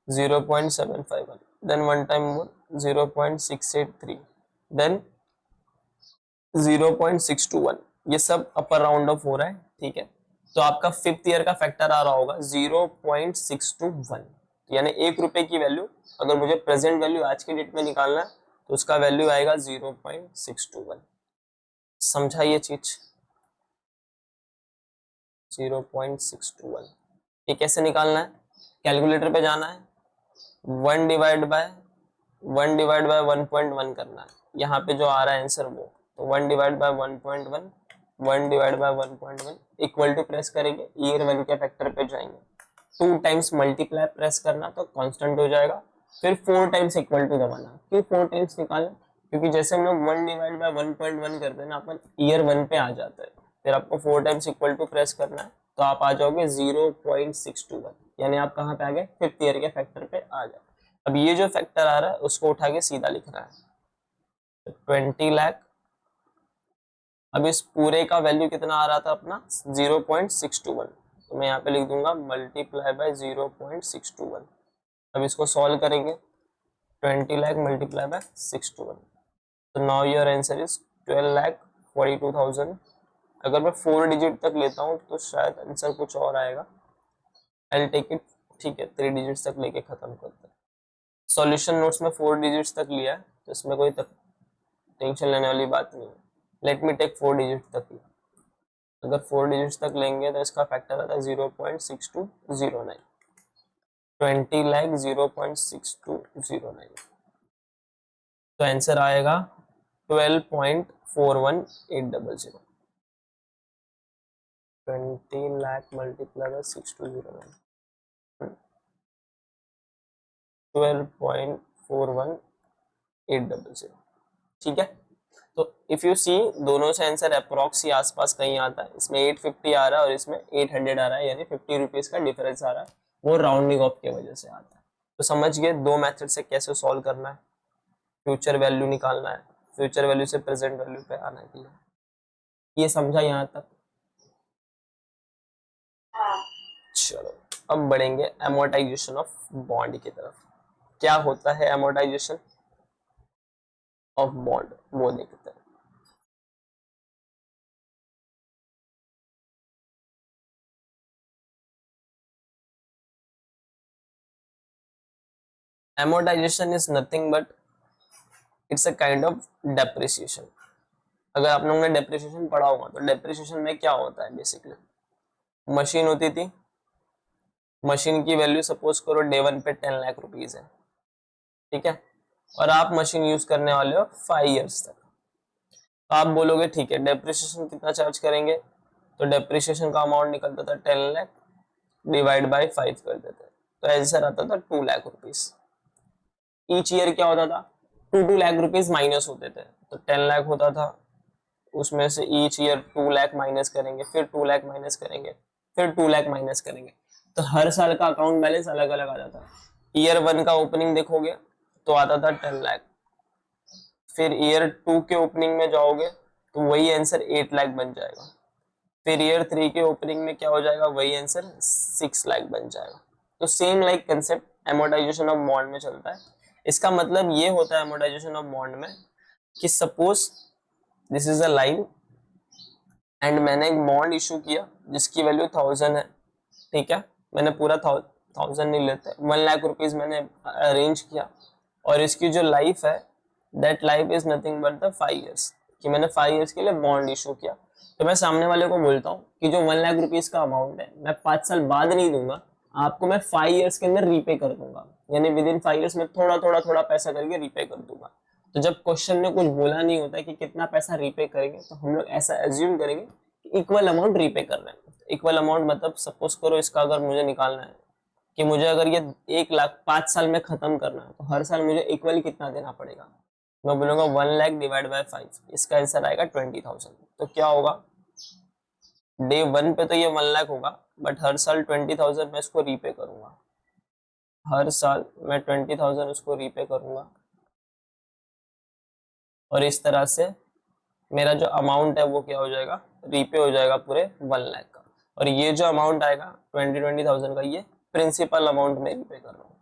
0.751, देन 1 टाइम मोर 0.683, देन 0.621, ये सब अपर राउंड ऑफ हो रहा है, ठीक है। तो आपका 5th ईयर का फैक्टर आ रहा होगा 0.621, यानी 1 रुपए की वैल्यू अगर मुझे प्रेजेंट वैल्यू आज के डेट में निकालना है तो उसका वैल्यू आएगा 0.621। समझा ये चीज? 0.621 ये कैसे निकालना है, कैलकुलेटर पे जाना है, 1 डिवाइड बाय 1.1 करना है, यहाँ पे जो आ रहा है आंसर वो, तो 1 divide by 1.1, 1 divide by 1.1 equal to press करेंगे, ईयर 1 के फैक्टर पे जाएंगे, 2 टाइम्स मल्टीप्लाई प्रेस करना तो कांस्टेंट हो जाएगा, फिर 4 टाइम्स इक्वल टू दबाना। क्यों 4 टाइम्स निकालना, क्योंकि जैसे हम लोग 1 डिवाइड बाय 1.1 करते हैं ना, अपन ईयर 1 पे आ जाता है, फिर आपको 4 टाइम्स इक्वल टू प्रेस करना है तो आप आ जाओगे 0.621, यानी आप कहाँ पे आ गए, 5th ईयर के फैक्टर पे आ जाए। अब ये जो फैक्टर आ रहा है उसको उठा के सीधा लिखना है, 20 लाख। अब इस पूरे का वैल्यू कितना आ रहा था अपना 0.621, तो मैं यहाँ पे लिख दूंगा मल्टीप्लाई बाय 0.621। अब इसको सॉल्व करेंगे, 20 लाख मल्टीप्लाई बाय 621, तो नाउ योर आंसर इज 12,42,000। अगर मैं 4 डिजिट तक लेता हूँ तो शायद आंसर कुछ और आएगा। आई टेक इट, ठीक है 3 डिजिट्स तक लेके खत्म करते हैं। सॉल्यूशन नोट्स में 4 डिजिट्स तक लिया है, तो इसमें कोई टेंशन लेने वाली बात नहीं है। लेट मी टेक 4 डिजिट्स तक लिया। अगर 4 डिजिट्स तक लेंगे तो इसका फैक्टर आता है 0.6209। 20 लाख 0.6209, तो आंसर आएगा 12.41800। 20 लाख मल्टीप्लाई बाय 6209, 12.41800। ठीक है, तो इफ यू सी दोनों से आंसर अप्रोक्स ही आसपास कहीं आता है। इसमें 850 आ रहा है और इसमें 800 आ रहा है, यानी 50 रुपीज का डिफरेंस आ रहा है, वो राउंडिंग ऑफ की वजह से आता है। तो समझ गए दो मेथड से कैसे सॉल्व करना है, फ्यूचर वैल्यू निकालना है, फ्यूचर वैल्यू से प्रेजेंट वैल्यू पे आना के लिए। ये समझा यहाँ तक? चलो अब बढ़ेंगे एमोर्टाइजेशन ऑफ बॉन्ड की तरफ। क्या होता है एमोर्टाइजेशन ऑफ बॉन्ड, वो देखते हैं। amortization is nothing but it's a kind of depreciation। अगर आप लोगों ने डेप्रिसिएशन पढ़ा होगा तो डेप्रिसिएशन में क्या होता है, बेसिकली मशीन होती थी, मशीन की वैल्यू सपोज करो डे 1 पे 10 लाख रुपीज है, ठीक है, और आप मशीन यूज करने वाले हो 5 इयर्स तक। तो आप बोलोगे ठीक है डेप्रिसिएशन कितना चार्ज करेंगे, तो डेप्रिसिएशन का अमाउंट निकलता था 10 लाख डिवाइड बाय 5 कर देते, तो आंसर आता था 2 लाख रुपीज। ईच ईयर क्या होता था, 2 लाख रुपीज माइनस होते थे, तो 10 लाख होता था, उसमें से ईच ईयर 2 लाख माइनस करेंगे, फिर 2 लाख माइनस करेंगे, फिर 2 लाख माइनस करेंगे, तो हर साल का अकाउंट बैलेंस अलग अलग आ जाता है। ईयर 1 का ओपनिंग देखोगे तो आता था 10 लाख, फिर ईयर 2 के ओपनिंग में जाओगे तो वही आंसर 8 लाख बन जाएगा, फिर ईयर 3 के ओपनिंग में क्या हो जाएगा, वही आंसर 6 लाख बन जाएगा। तो same like concept amortisation of bond में चलता है। इसका मतलब ये होता है एमोर्टाइजेशन ऑफ बॉन्ड में कि suppose this is a line and मैंने एक बॉन्ड इशू किया जिसकी वैल्यू 1000 है, ठीक है, मैंने पूरा 1000 नहीं लेते, 1 लाख रुपीज मैंने अरेंज किया, और इसकी जो लाइफ है that life is nothing but the 5 years, कि मैंने 5 इयर्स के लिए बॉन्ड इशू किया। तो मैं सामने वाले को बोलता हूँ कि जो 1 लाख रुपीज का अमाउंट है मैं 5 साल बाद नहीं दूंगा आपको, मैं 5 इयर्स के अंदर रीपे कर दूंगा, यानी विद इन 5 इयर्स में थोड़ा पैसा करके रीपे कर दूंगा। तो जब क्वेश्चन में कुछ बोला नहीं होता है कि कितना पैसा रीपे करेंगे, तो हम लोग ऐसा एज्यूम करेंगे कि इक्वल अमाउंट रीपे कर रहे हैं। इक्वल अमाउंट मतलब सपोज करो इसका अगर मुझे निकालना है कि मुझे अगर ये 1 लाख 5 साल में खत्म करना है, तो हर साल मुझे इक्वल कितना देना पड़ेगा, मैं बोलूंगा 1 लाख डिवाइड बाय 5, इसका आंसर आएगा 20,000। तो क्या होगा, डे 1 पे तो ये 1 लाख होगा, बट हर साल 20,000 मैं इसको रीपे करूंगा, हर साल मैं 20,000 उसको रीपे करूंगा, और इस तरह से मेरा जो अमाउंट है वो क्या हो जाएगा, रीपे हो जाएगा पूरे 1 लाख का। और ये जो अमाउंट आएगा 20,000 का, ये प्रिंसिपल अमाउंट में रीपे कर रहा हूँ।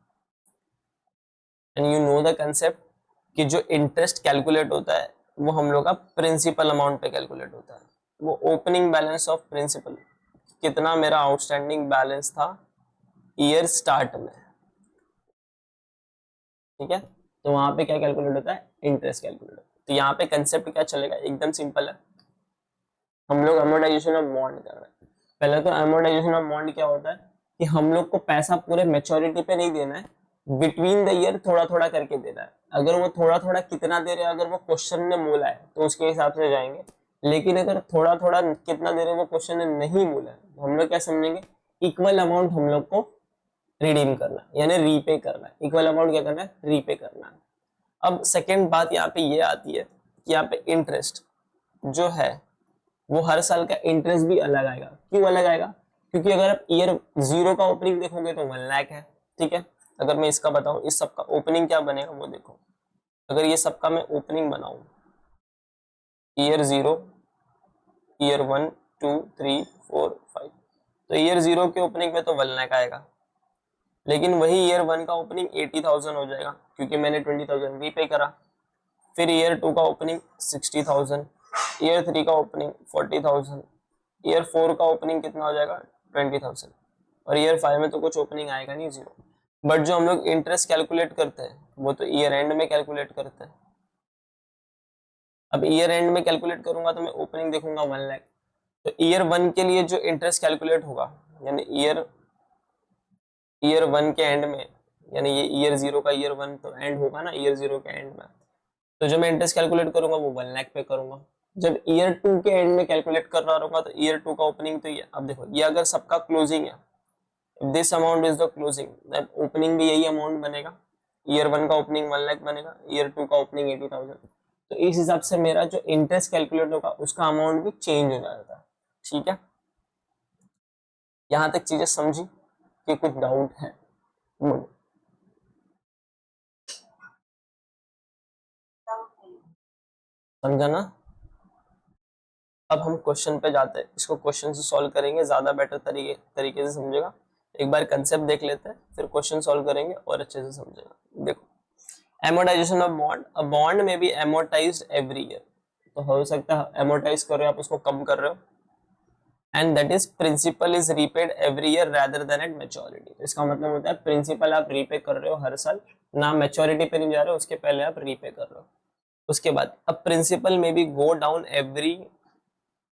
And you know the concept कि जो इंटरेस्ट कैलकुलेट होता है वो हम लोग का प्रिंसिपल अमाउंट पे कैलकुलेट होता है। वो ओपनिंग बैलेंस ऑफ प्रिंसिपल, कितना मेरा आउटस्टैंडिंग बैलेंस था ईयर स्टार्ट में, ठीक है, तो वहां पे क्या कैलकुलेट होता है, इंटरेस्ट कैलकुलेट होता है। तो यहाँ पे कंसेप्ट क्या चलेगा, एकदम सिंपल है, हम लोग अमोर्टाइजेशन ऑफ बॉन्ड कर रहे हैं। पहले तो अमोर्टाइजेशन ऑफ बॉन्ड क्या होता है कि हम लोग को पैसा पूरे मैच्योरिटी पे नहीं देना है, बिटवीन द ईयर थोड़ा थोड़ा करके देना है। अगर वो थोड़ा थोड़ा कितना दे रहे हैं, अगर वो क्वेश्चन ने बोला है तो उसके हिसाब से जाएंगे, लेकिन अगर थोड़ा थोड़ा कितना दे रहे हैं वो क्वेश्चन ने नहीं बोला है, तो हम लोग क्या समझेंगे, इक्वल अमाउंट हम लोग को रिडीम करना यानी रीपे करना है। इक्वल अमाउंट क्या करना है, रीपे करना है। अब सेकेंड बात यहाँ पे ये आती है कि यहाँ पे इंटरेस्ट जो है वो हर साल का इंटरेस्ट भी अलग आएगा। क्यों अलग आएगा, क्योंकि अगर आप ईयर 0 का ओपनिंग देखोगे तो 1 लाख है, ठीक है, अगर मैं इसका बताऊं इस सब का ओपनिंग क्या बनेगा वो देखो, अगर ये सबका मैं ओपनिंग बनाऊं, ईयर 0, ईयर 1, 2, 3, 4, 5, तो ईयर 0 के ओपनिंग में तो 1 लाख आएगा, लेकिन वही ईयर 1 का ओपनिंग 80,000 हो जाएगा क्योंकि मैंने 20,000 रीपे करा। फिर ईयर 2 का ओपनिंग 60,000, ईयर 3 का ओपनिंग 40,000, ईयर 4 का ओपनिंग कितना हो जाएगा 20,000, और ईयर 5 में तो कुछ ओपनिंग आएगा नहीं, 0। बट जो हम लोग इंटरेस्ट कैलकुलेट करते हैं वो तो ईयर एंड में कैलकुलेट करते हैं। अब ईयर एंड में कैलकुलेट करूंगा तो मैं ओपनिंग देखूंगा 1 लाख, तो ईयर 1 के लिए जो इंटरेस्ट कैलकुलेट होगा, यानी ईयर 1 के एंड में, यानी ये ईयर 0 का ईयर 1 तो एंड होगा ना ईयर 0 के एंड में, तो जो मैं इंटरेस्ट कैलकुलेट करूंगा वो 1 लाख पे करूंगा। जब ईयर 2 के एंड में कैलकुलेट कर रहा रहूंगा तो ईयर 2 का ओपनिंग तो ये, अब देखो ये अगर सबका क्लोजिंग है, this amount is the closing, that opening भी यही अमाउंट बनेगा। ईयर 1 का ओपनिंग 1 लाख बनेगा, ईयर 2 का ओपनिंग 80,000, तो इस हिसाब से मेरा जो इंटरेस्ट कैलकुलेट होगा उसका अमाउंट भी चेंज हो जाएगा। ठीक है, यहां तक चीजें समझी कि कुछ डाउट है? समझा ना? अब हम क्वेश्चन पे जाते हैं, इसको क्वेश्चन से सॉल्व करेंगे, ज्यादा बेटर तरीके से समझेगा। एक बार कंसेप्ट देख लेते हैं, फिर क्वेश्चन सॉल्व करेंगे और अच्छे से समझेगा। देखो, amortisation of bond, a bond में बी एमोर्टाइज्ड एवरी ईयर, तो हो सकता है एमोर्टाइज कर रहे हो आप, उसको कम कर रहे हो, and that is principal is repaid every year rather than at maturity. इसका मतलब होता है प्रिंसिपल आप रीपे कर रहे हो हर साल, ना मैच्योरिटी पे नहीं जा रहे हो, उसके पहले आप रीपे कर रहे हो। उसके बाद अब प्रिंसिपल में भी go down every,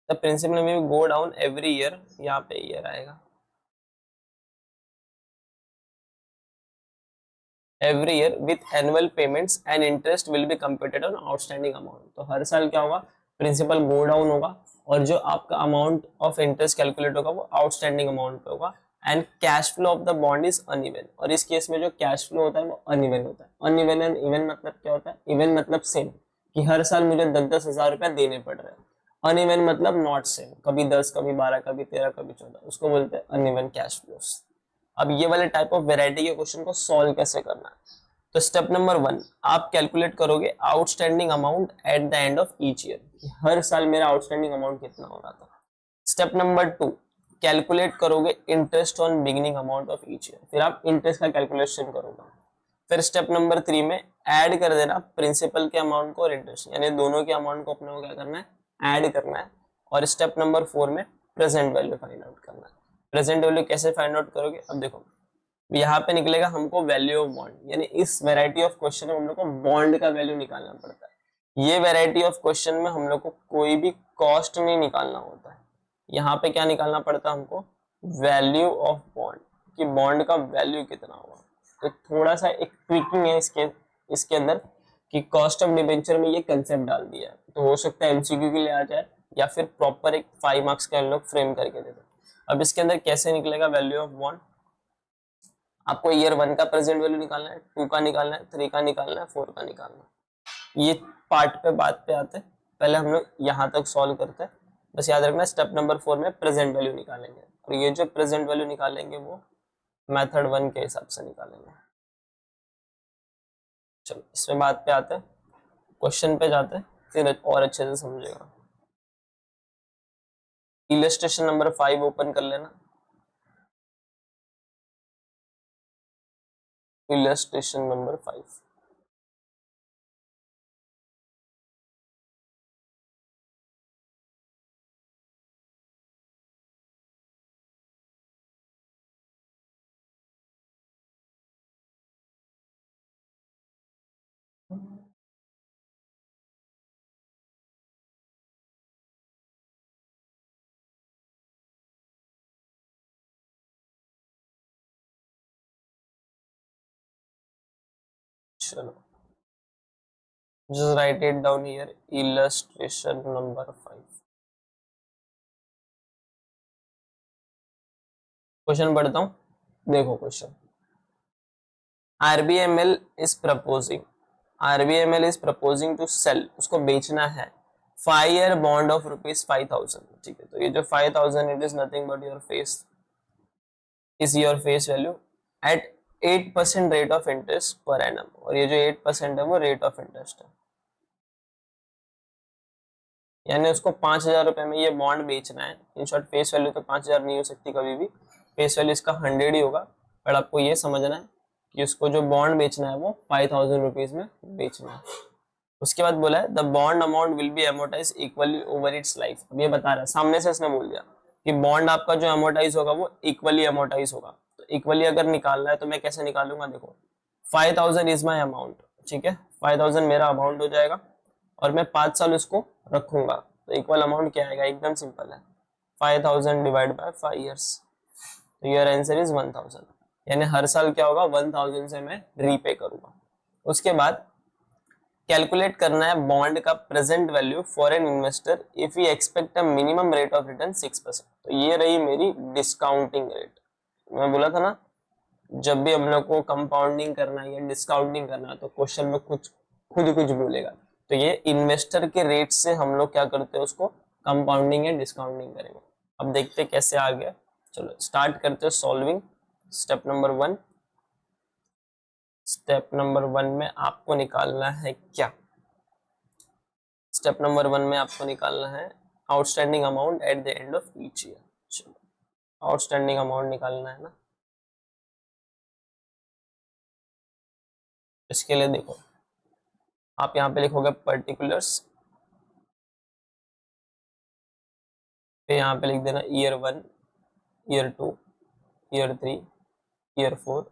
the principal में भी गो डाउन एवरी ईयर, यहाँ पे ईयर आएगा, every year with annual payments and interest will be computed on outstanding amount. तो हर साल क्या होगा, प्रिंसिपल गो डाउन होगा और जो आपका अमाउंट ऑफ इंटरेस्ट कैलकुलेट होगा वो आउटस्टैंडिंग अमाउंट पे होगा, and cash flow of the bond is uneven. और इस केस में जो कैश फ्लो होता है वो अनइवन होता है। अनइवन एंड इवन मतलब क्या होता है? इवन मतलब सेम, कि हर साल मुझे 10-10 हजार रुपया देने पड़ रहे हैं। अनइवन मतलब नॉट सेम, कभी 10, कभी 12, कभी 13, कभी 14, उसको बोलते हैं अनइवन कैश फ्लोस। अब ये वाले टाइप ऑफ वेराइटी के क्वेश्चन को सॉल्व कैसे करना है, तो स्टेप नंबर 1 आप कैलकुलेट करोगे outstanding amount at the end of each year, हर साल मेरा आउटस्टैंडिंग अमाउंट कितना हो रहा था। स्टेप नंबर 2 कैलकुलेट करोगे interest on beginning amount of each year, फिर आप इंटरेस्ट का कैलकुलेशन करोगे। फिर स्टेप नंबर 3 में ऐड कर देना प्रिंसिपल के अमाउंट को और इंटरेस्ट, यानी दोनों के अमाउंट को अपने को क्या करना है, ऐड करना है। और स्टेप नंबर 4 में प्रेजेंट वैल्यू फाइंड आउट करना है। प्रेजेंट वैल्यू कैसे फाइंड आउट करोगे, अब देखो यहाँ पे निकलेगा हमको वैल्यू ऑफ बॉन्ड, यानी इस वैरायटी ऑफ क्वेश्चन में हम लोग को बॉन्ड का वैल्यू निकालना पड़ता है। ये वैरायटी ऑफ क्वेश्चन में हम लोग को कोई भी कॉस्ट नहीं निकालना होता है। यहाँ पे क्या निकालना पड़ता है हमको, वैल्यू ऑफ बॉन्ड, कि बॉन्ड का वैल्यू कितना होगा। तो थोड़ा सा एक ट्विकिंग है इसके अंदर, कि कॉस्ट ऑफ डिबेंचर में ये कंसेप्ट डाल दिया है, तो हो सकता है एमसीक्यू के लिए आ जाए या फिर प्रॉपर एक 5 मार्क्स का हम लोग फ्रेम करके दे दें। अब इसके अंदर कैसे निकलेगा वैल्यू ऑफ बॉन्ड, आपको ईयर 1 का प्रेजेंट वैल्यू निकालना है, 2 का निकालना है, 3 का निकालना है, 4 का निकालना है। ये पार्ट पे बात पे आते हैं, पहले हम लोग यहाँ तक सॉल्व करते हैं। बस याद रखना स्टेप नंबर 4 में प्रेजेंट वैल्यू निकालेंगे, और ये जो प्रेजेंट वैल्यू निकालेंगे वो मेथड 1 के हिसाब से निकालेंगे। चलो इसमें बात पे आते हैं, क्वेश्चन पे जाते हैं, फिर और अच्छे से समझेगा। इलस्ट्रेशन नंबर 5 ओपन कर लेना। इलस्ट्रेशन नंबर 5, चलो just write it down here, illustration number 5। Question पढ़ता हूँ, देखो question, RBML is proposing to sell, उसको बेचना है 5 ईयर बॉन्ड ऑफ ₹5,000। ठीक है, तो ये जो 5,000 it is nothing but your face, is your face value at 8% rate of interest per annum, और ये जो 8% है वो रेट ऑफ इंटरेस्ट है। यानी उसको 5,000 रुपए में ये बॉन्ड बेचना है। इन शॉर्ट फेस वैल्यू तो 5,000 नहीं हो सकती कभी भी, फेस वैल्यू इसका 100 ही होगा, बट आपको ये समझना है कि उसको जो बॉन्ड बेचना है वो 5,000 रुपीज में बेचना है। उसके बाद बोला है the bond amount will be amortise equally over it's life. अब ये बता रहा है, सामने से इसने बोल दिया कि बॉन्ड आपका जो अमोर्टाइज होगा वो इक्वली अमोर्टाइज होगा। तो इक्वली अगर निकालना है तो मैं कैसे निकालूंगा, देखो 5,000 इज माई अमाउंट, ठीक है, 5,000 मेरा अमाउंट हो जाएगा और मैं 5 साल उसको रखूंगा, तो इक्वल अमाउंट क्या आएगा, एकदम सिंपल है, 5,000 डिवाइड बाय 5 ईयर्स, तो योर आंसर इज 1,000। यानी हर साल क्या होगा, 1,000 से मैं रीपे करूंगा। उसके बाद कैलकुलेट करना है बॉन्ड का present value for an investor if you expect a minimum rate of return 6%। तो ये रही मेरी डिस्काउंटिंग रेट। मैं बोला था ना, जब भी हम लोग को कंपाउंडिंग करना है या डिस्काउंटिंग करना है तो क्वेश्चन में कुछ खुद कुछ बोलेगा, तो ये इन्वेस्टर के रेट से हम लोग क्या करते हैं, उसको कंपाउंडिंग या डिस्काउंटिंग करेंगे। अब देखते कैसे आ गया, चलो स्टार्ट करते हैं solving. Step number 1, step number 1 में आपको निकालना है क्या, स्टेप नंबर 1 में आपको निकालना है outstanding amount at the end of each year. चलो आउटस्टैंडिंग अमाउंट निकालना है ना, इसके लिए देखो आप यहाँ पे लिखोगे पर्टिकुलर्स, फिर यहाँ पे लिख देना year 1, year 2, year 3, year 4,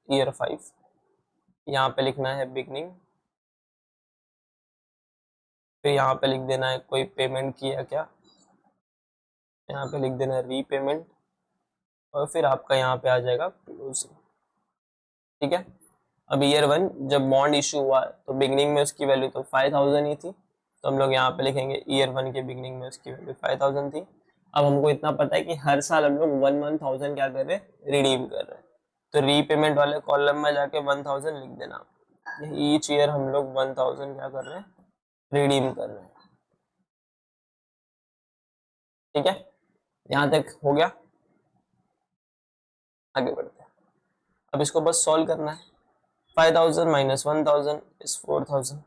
year 5। यहाँ पे लिखना है बिगनिंग, फिर यहाँ पे लिख देना है कोई पेमेंट किया क्या, यहाँ पे लिख देना रीपेमेंट, और फिर आपका यहाँ पे आ जाएगा क्लोजिंग। ठीक है, अब ईयर 1 जब बॉन्ड इशू हुआ तो बिगनिंग में उसकी वैल्यू तो 5,000 ही थी, तो हम लोग यहाँ पे लिखेंगे ईयर 1 के बिगनिंग में उसकी वैल्यू 5,000 थी। अब हमको इतना पता है कि हर साल हम लोग 1,000 क्या कर रहे हैं, रिडीम कर रहे हैं, तो रीपेमेंट वाले कॉलम में जाके 1,000 लिख देना। ईच ईयर हम लोग 1,000 क्या कर रहे हैं, रिडीम कर रहे हैं। ठीक है, यहाँ तक हो गया, आगे बढ़ते हैं। अब इसको बस सॉल्व करना है, 5,000 माइनस 1,000 इज 4,000।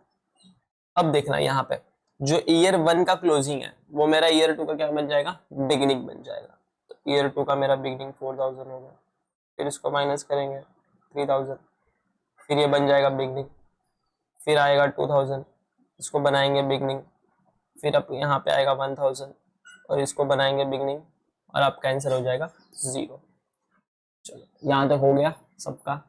अब देखना यहाँ पे जो ईयर 1 का क्लोजिंग है वो मेरा ईयर 2 का क्या बन जाएगा, बिगिनिंग बन जाएगा। तो ईयर 2 का मेरा बिगिनिंग 4,000 हो गया, फिर इसको माइनस करेंगे 3,000, फिर ये बन जाएगा बिगनिंग, फिर आएगा 2,000, इसको बनाएंगे बिगनिंग, फिर अब यहाँ पे आएगा 1,000 और इसको बनाएंगे बिगनिंग, और आपका आंसर हो जाएगा 0। चलो यहाँ तक हो गया सबका,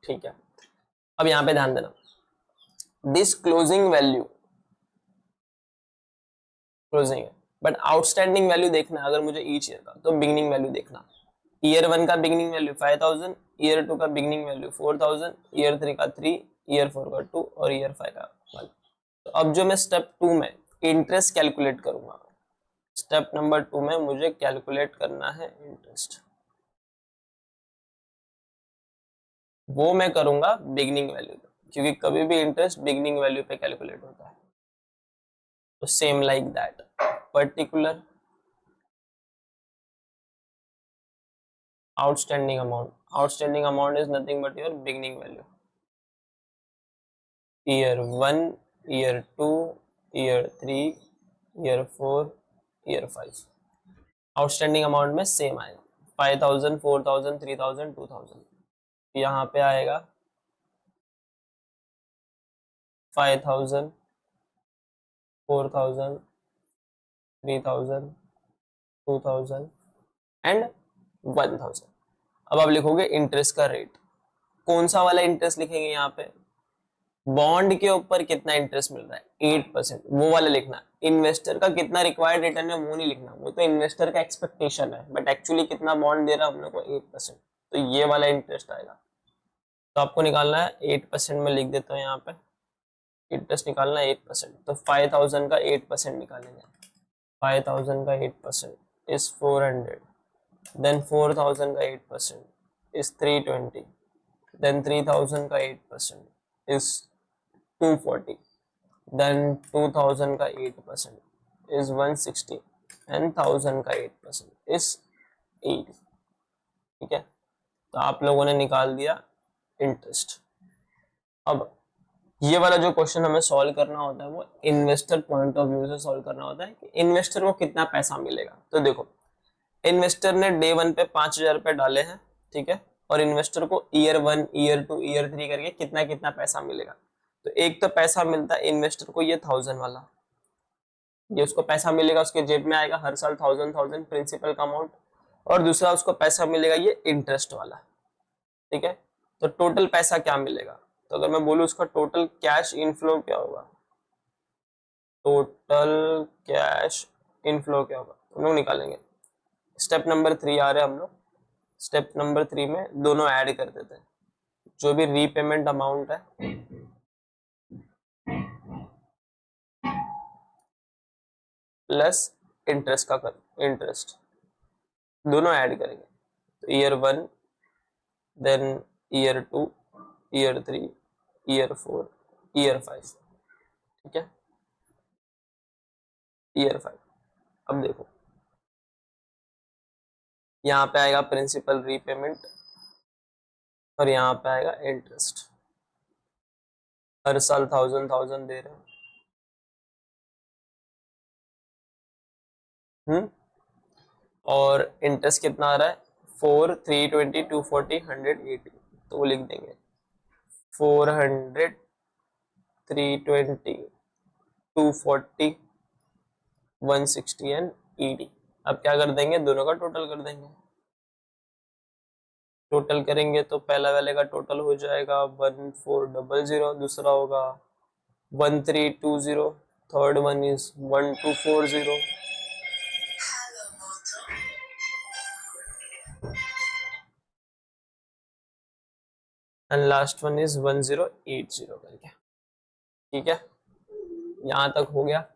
ठीक है। अब यहाँ पे ध्यान देना, दिस क्लोजिंग वैल्यू क्लोजिंग है, बट आउटस्टैंडिंग वैल्यू देखना है अगर मुझे ईच ईयर का, तो बिगनिंग वैल्यू देखना। ईयर 1 का बिगनिंग वैल्यू 5,000, ईयर 2 का बिगनिंग वैल्यू 4,000, ईयर 3 का 3, ईयर 4 का 2 और ईयर 5 का 1। तो अब जो मैं स्टेप 2 में इंटरेस्ट कैलकुलेट करूंगा, स्टेप नंबर 2 में मुझे कैलकुलेट करना है इंटरेस्ट, वो मैं करूंगा बिगनिंग वैल्यू पे, क्योंकि कभी भी इंटरेस्ट बिगनिंग वैल्यू पे कैलकुलेट होता है। तो same like that, particular outstanding amount is nothing but your beginning value, year 1, year 2, year 3, year 4, year 5। Outstanding amount में सेम आएगा 5,000, 4,000, 3,000, 2,000। यहाँ पे आएगा 5,000, 4,000, 3,000, 2,000 एंड 1,000। अब आप लिखोगे इंटरेस्ट का रेट, कौन सा वाला इंटरेस्ट लिखेंगे यहाँ पे, बॉन्ड के ऊपर कितना इंटरेस्ट मिल रहा है 8%, वो वाला लिखना। इन्वेस्टर का कितना रिक्वायर्ड रिटर्न है वो नहीं लिखना, वो तो इन्वेस्टर का एक्सपेक्टेशन है, बट एक्चुअली कितना बॉन्ड दे रहा है हम लोग को 8%, तो ये वाला इंटरेस्ट आएगा। तो आपको निकालना है 8% में, लिख देता हूँ यहाँ पे इंटरेस्ट निकालना है 8%, तो 5,000 का 8% निकालेंगे। 5,000 का 8% इज 400, देन 4,000 का 8% इज 320, देन 3,000 का 8% इज 240, then 2,000 का 8% is 160, एंड 1000 का 8% इस 80। ठीक है, तो आप लोगों ने निकाल दिया इंटरेस्ट। अब ये वाला जो क्वेश्चन हमें सॉल्व करना होता है वो इन्वेस्टर पॉइंट ऑफ व्यू से सॉल्व करना होता है कि इन्वेस्टर को कितना पैसा मिलेगा। तो देखो, इन्वेस्टर ने डे 1 पे 5000 रुपए डाले हैं, ठीक है, और इन्वेस्टर को ईयर 1, ईयर 2, ईयर 3 करके कितना कितना पैसा मिलेगा। तो एक तो पैसा मिलता है इन्वेस्टर को ये 1000 वाला, ये उसको पैसा मिलेगा, उसके जेब में आएगा हर साल 1000 प्रिंसिपल का अमाउंट। और दूसरा उसको पैसा मिलेगा ये इंटरेस्ट वाला। ठीक है, तो टोटल पैसा क्या मिलेगा। तो अगर मैं बोलूं उसका टोटल कैश इनफ्लो क्या होगा, टोटल कैश इनफ्लो क्या होगा, हम लोग निकालेंगे। स्टेप नंबर 3 आ रहे हैं हम लोग। स्टेप नंबर 3 में दोनों ऐड कर देते हैं, जो भी रीपेमेंट अमाउंट है प्लस इंटरेस्ट का इंटरेस्ट दोनों ऐड करेंगे। तो year 1, then year 2, year 3, year 4, year 5। ठीक है, ईयर 5। अब देखो यहाँ पे आएगा प्रिंसिपल रीपेमेंट और यहाँ पे आएगा इंटरेस्ट। हर साल 1000 दे रहे हैं। और इंटरेस्ट कितना आ रहा है, 4, 320, 240, 180। तो वो लिख देंगे 400, 320, 240, 160 एंड 80। अब क्या कर देंगे, दोनों का टोटल कर देंगे। टोटल करेंगे तो पहला वाले का टोटल हो जाएगा 1400, दूसरा होगा 1320, third one is 1240 and last one is 1080 करके। ठीक है, यहां तक हो गया।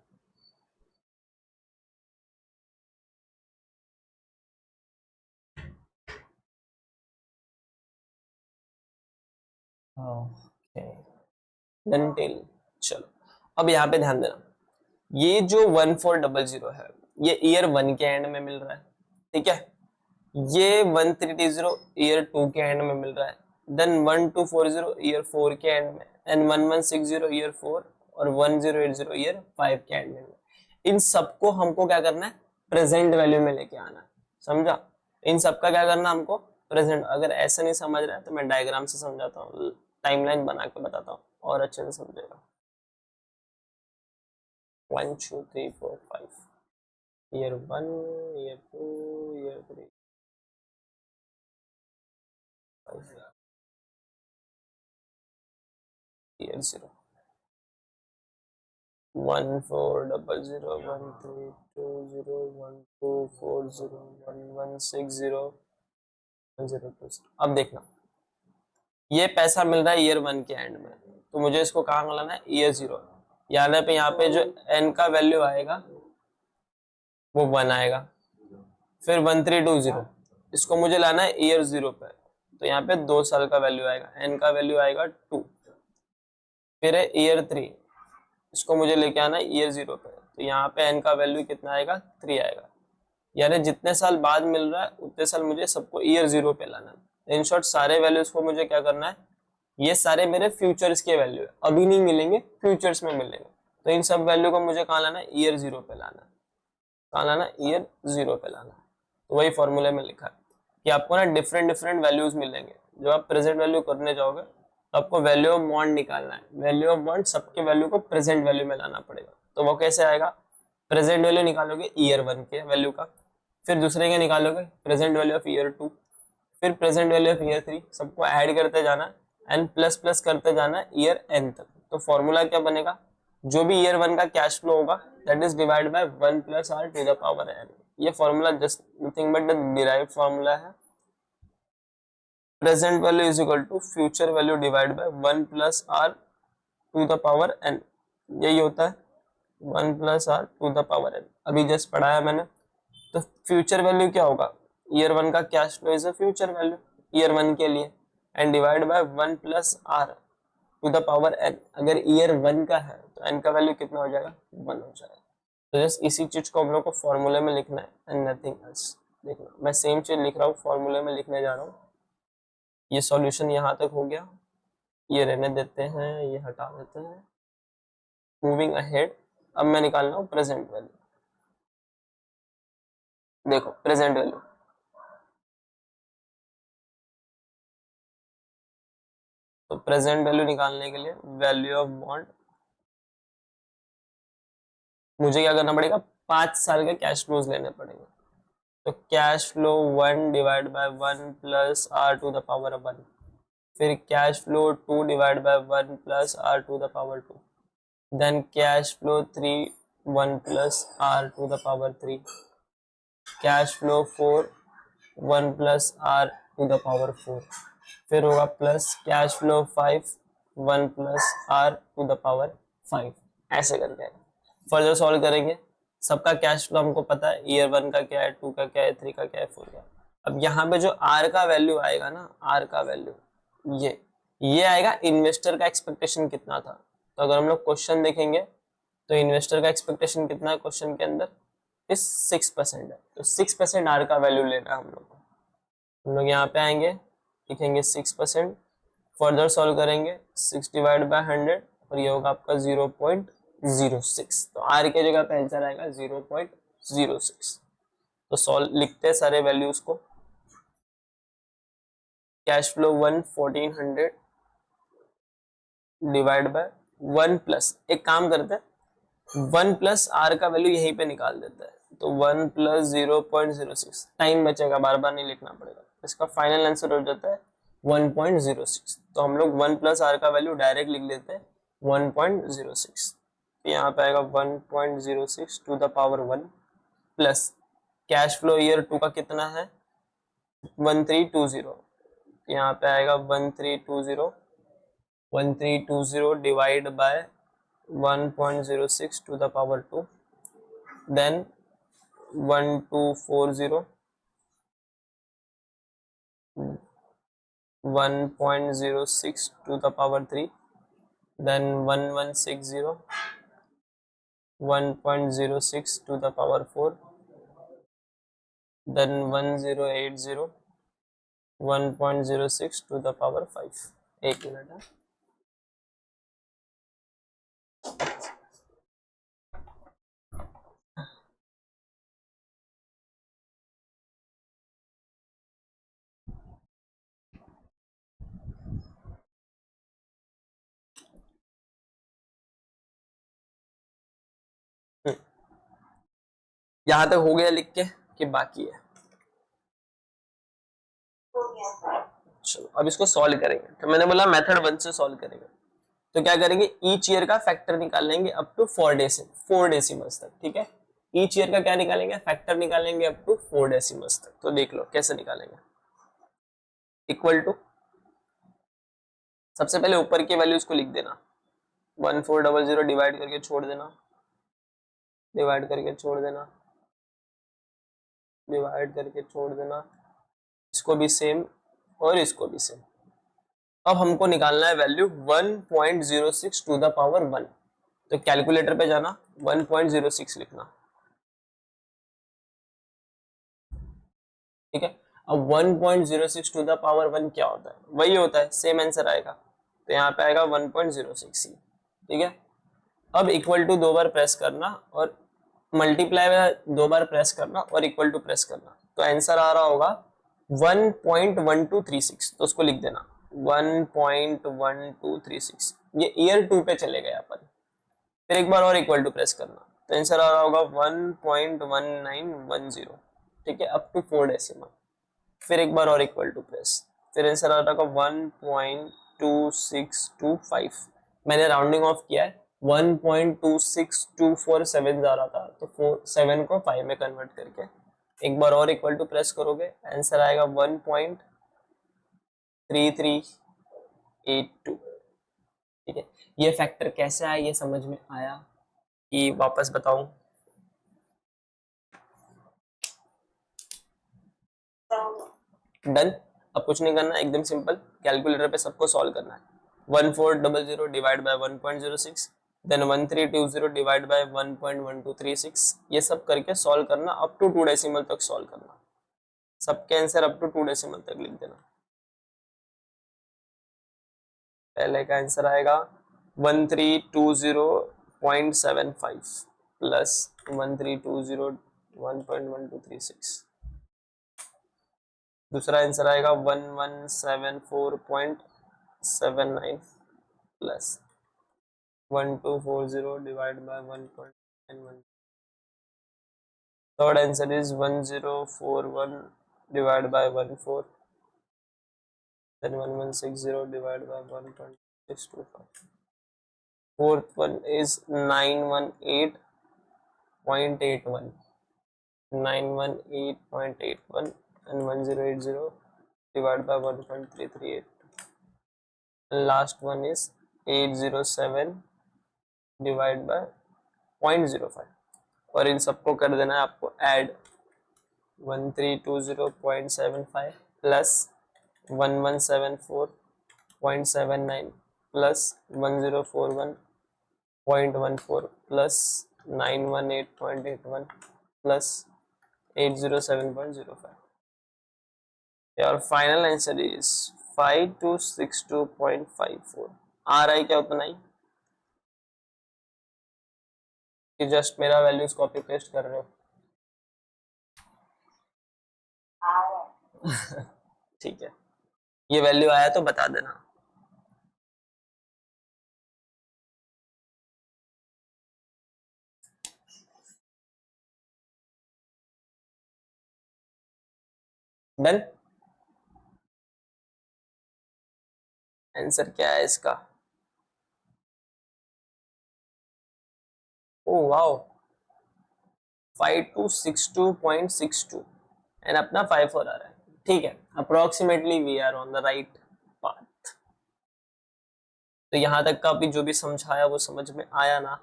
चलो अब यहाँ पे ध्यान देना, ये जो 1400 है ये ईयर 1 के एंड में मिल रहा है। ठीक है, ये 1320 ईयर 2 के एंड में मिल रहा है, देन 1240 ईयर 4 के एंड में, एंड 1160 ईयर 4 और 1080 ईयर 5 के एंड में। इन सबको हमको क्या करना है, प्रेजेंट वैल्यू में लेके आना है। समझा, इन सबका क्या करना हमको, प्रेजेंट। अगर ऐसा नहीं समझ रहा है तो मैं डायग्राम से समझाता हूँ, टाइमलाइन बना के बताता हूँ और अच्छे से समझेगा। 1 2 3 4 5 ईयर 1, ईयर 2, ईयर 3, 5 ईयर 0, 1400, 1320, 1240, 1160, 1020। अब देखना, ये पैसा मिल रहा है ईयर 1 के एंड में, तो मुझे इसको कहाँ लाना है, ईयर 0। यानी पे यहाँ पे जो n का वैल्यू आएगा वो 1 आएगा, फिर 1320 इसको मुझे लाना है ईयर 0 पे, तो यहाँ पे 2 साल का वैल्यू आएगा, n का वैल्यू आएगा 2। फिर है ईयर 3, इसको मुझे लेके आना है ईयर 0 पे, तो यहाँ पे n का वैल्यू कितना आएगा, 3 आएगा। यानी जितने साल बाद मिल रहा है उतने साल मुझे सबको ईयर 0 पे लाना है। इन शॉर्ट सारे वैल्यूज को मुझे क्या करना है, ये सारे मेरे फ्यूचर्स के वैल्यू है, अभी नहीं मिलेंगे, फ्यूचर्स में मिलेंगे। तो इन सब वैल्यू को मुझे कहाँ लाना है, ईयर 0 पे लाना है। कहाँ लाना है, ईयर 0 पे लाना है। तो वही फॉर्मूले में लिखा है कि आपको ना डिफरेंट डिफरेंट वैल्यूज मिलेंगे। जब आप प्रेजेंट वैल्यू करने जाओगे तो आपको वैल्यू ऑफ बॉन्ड निकालना है। वैल्यू ऑफ बॉन्ड सबके वैल्यू को प्रेजेंट वैल्यू में लाना पड़ेगा। तो वो कैसे आएगा, प्रेजेंट वैल्यू निकालोगे ईयर 1 के वैल्यू का, फिर दूसरे के निकालोगे प्रेजेंट वैल्यू ऑफ ईयर 2, फिर प्रेजेंट वैल्यू ऑफ ईयर 3, सबको ऐड करते जाना एंड प्लस प्लस करते जाना ईयर n तक। तो फॉर्मूला क्या बनेगा, जो भी ईयर 1 का कैश फ्लो होगा that is divide by 1 plus r to the power n। ये formula just nothing but the derived formula है। Present value is equal to future value divide by 1 plus r to the power n। यही होता है 1 plus r to the power n, अभी just पढ़ाया मैंने। तो future value क्या होगा, ईयर 1 का cash flow is a future value year 1 के लिए, and divide by 1 plus r to the power n। अगर ईयर 1 का है तो n का वैल्यू कितना हो जाएगा, 1 हो जाएगा। तो जस्ट इसी चीज को हम लोग को फॉर्मूले में लिखना है एंड नथिंग एल्स। देखना मैं सेम चीज लिख रहा हूँ, फॉर्मूले में लिखने जा रहा हूँ। ये सॉल्यूशन यहाँ तक हो गया, ये रहने देते हैं, ये हटा देते हैं। मूविंग अहेड, अब मैं निकाल रहा हूँ प्रेजेंट वैल्यू। देखो प्रेजेंट वैल्यू, तो प्रेजेंट वैल्यू निकालने के लिए वैल्यू ऑफ बॉन्ड मुझे क्या करना पड़ेगा, 5 साल के कैश फ्लोज लेने पड़ेंगे। तो cash flow 1 divide by 1 plus are to the power 1, फिर cash flow 2 divide by 1 plus are to the power 2, then cash flow 3 1 plus are to the power 3, cash flow 4 1 plus are to the power 4, फिर होगा plus cash flow 5 1 plus are to the power 5। ऐसे करके further solve करेंगे। सबका cash flow हमको पता है, year 1 का क्या है, 2 का क्या है, 3 का क्या है, 4 का। अब यहाँ पे जो आर का वैल्यू आएगा ना, आर का वैल्यू ये आएगा इन्वेस्टर का एक्सपेक्टेशन कितना था। तो अगर हम लोग क्वेश्चन देखेंगे तो इन्वेस्टर का एक्सपेक्टेशन कितना है क्वेश्चन के अंदर, इस 6% है। तो 6% आर का वैल्यू लेना है हम लोग को। हम लोग यहाँ पे आएंगे, लिखेंगे 6%, फर्दर सॉल्व करेंगे 6 डिवाइड बाय 100 और ये होगा आपका 0.06। तो आर के जगह पे आंसर आएगा 0.06। तो सॉल्व लिखते हैं सारे वैल्यूज को। Cash flow 1 1400 divide by 1 plus, एक काम करते हैं 1 प्लस आर का वैल्यू यहीं पे निकाल देता है। तो 1 प्लस 0.06, टाइम बचेगा, बार बार नहीं लिखना पड़ेगा। इसका फाइनल आंसर हो जाता है 1.06। तो हम लोग 1 प्लस आर का वैल्यू डायरेक्ट लिख देते हैं 1.06। तो यहाँ पे आएगा 1.06 to the power 1 plus cash flow year 2 का कितना है 1320। यहाँ पे आएगा 1320 divide by 1.06 to the power 2, then 1240 1.06 to the power 3, then 1160 1.06 to the power 4, then 1080 1.06 to the power 5। एक मिनट है। यहाँ तक हो गया लिख के कि बाकी है? हो गया। चलो अब इसको सॉल्व करेंगे। तो मैंने बोला मेथड 1 से सॉल्व करेंगे। तो क्या करेंगे, ईच ईयर का फैक्टर निकाल लेंगे अप टू 4 डेसिमल्स तक। ठीक है, ईच ईयर का क्या निकालेंगे, फैक्टर निकालेंगे अप टू 4 डेसिमल्स तक। तो देख लो कैसे निकालेंगे। इक्वल टू, सबसे पहले ऊपर की वैल्यूज को लिख देना, 1400 डिवाइड करके छोड़ देना, डिवाइड करके छोड़ देना, डिवाइड करके छोड़ देना, इसको भी सेम और इसको भी सेम। अब हमको निकालना है वैल्यू 1.06 टू द पावर 1। तो कैलकुलेटर पे जाना, 1.06 लिखना। ठीक है, अब 1.06 टू द पावर 1 क्या होता है, वही होता है, सेम आंसर आएगा। तो यहाँ पे आएगा 1.06। ठीक है, अब इक्वल टू 2 बार प्रेस करना और मल्टीप्लाई में 2 बार प्रेस करना और इक्वल टू प्रेस करना। तो आंसर आ रहा होगा 1.1236। तो उसको लिख देना 1.1236। ये ईयर 2 पे चले गए अपन। फिर एक बार और इक्वल टू प्रेस करना, तो आंसर आ रहा होगा 1.1910। ठीक है, अप टू 4 डेसिमल। फिर एक बार और इक्वल टू प्रेस, फिर आंसर आ रहा होगा 1.2625। मैंने राउंडिंग ऑफ किया है, 1.26247 जा रहा था, तो 7 को 5 में कन्वर्ट करके एक बार और इक्वल टू प्रेस करोगे, आंसर आएगा 1.3382। ठीक है, ये फैक्टर कैसे आया, ये समझ में आया कि वापस बताऊं? डन। अब कुछ नहीं करना, एकदम सिंपल, कैलकुलेटर पे सबको सॉल्व करना है। 1400 divide by 1.06, then 1320 divide by 1.1236, ये सब करके सॉल्व करना, अप टू 2 डेसिमल तक सॉल्व करना, सबके आंसर अप टू 2 डेसिमल तक लिख देना। पहले का आंसर आएगा 1320.75 प्लस 1320 1.1236, दूसरा आंसर आएगा 1174.79 plus 1240 divide by 1.91, third answer is 1041 divide by 14, then 1160 divided by 1.625. Fourth one is 918.81, 918.81 and 1080 divided by 1.338. And last one is 807 divided by 0.05, और इन सबको कर देना है आपको add, 1320.75 plus 1174.79 plus 1041.14 plus 918.81 plus 807.05. Your final answer is 5262.54. आ रहा है क्या उतना ही कि जस्ट मेरा वैल्यूज कॉपी पेस्ट कर रहे हो? ठीक है, ये वैल्यू आया तो बता देना। डन। आंसर क्या है इसका? ओ वाओ, 5262.62 एंड अपना 54 आ रहा है। ठीक है, approximately we are on the right path. तो यहां तक का भी जो भी समझाया वो समझ में आया ना?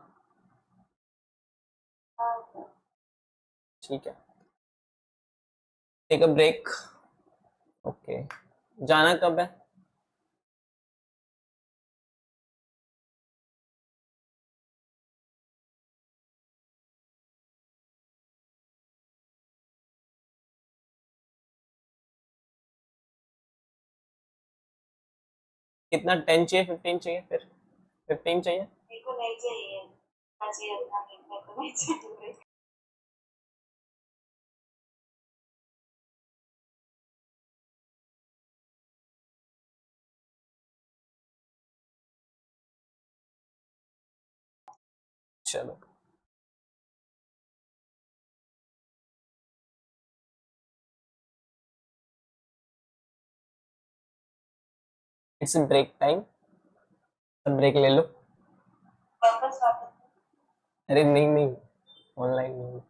ठीक है, टेक अ ब्रेक। ओके, जाना कब है? कितना, 10 चाहिए 15 चाहिए? फिर 15 चाहिए? मेरे को नहीं चाहिए, चाहिए उतना मेरे को नहीं चाहिए। चलो, इट्स ब्रेक टाइम, ब्रेक ले लो। वापस वापस अरे नहीं नहीं, ऑनलाइन नहीं।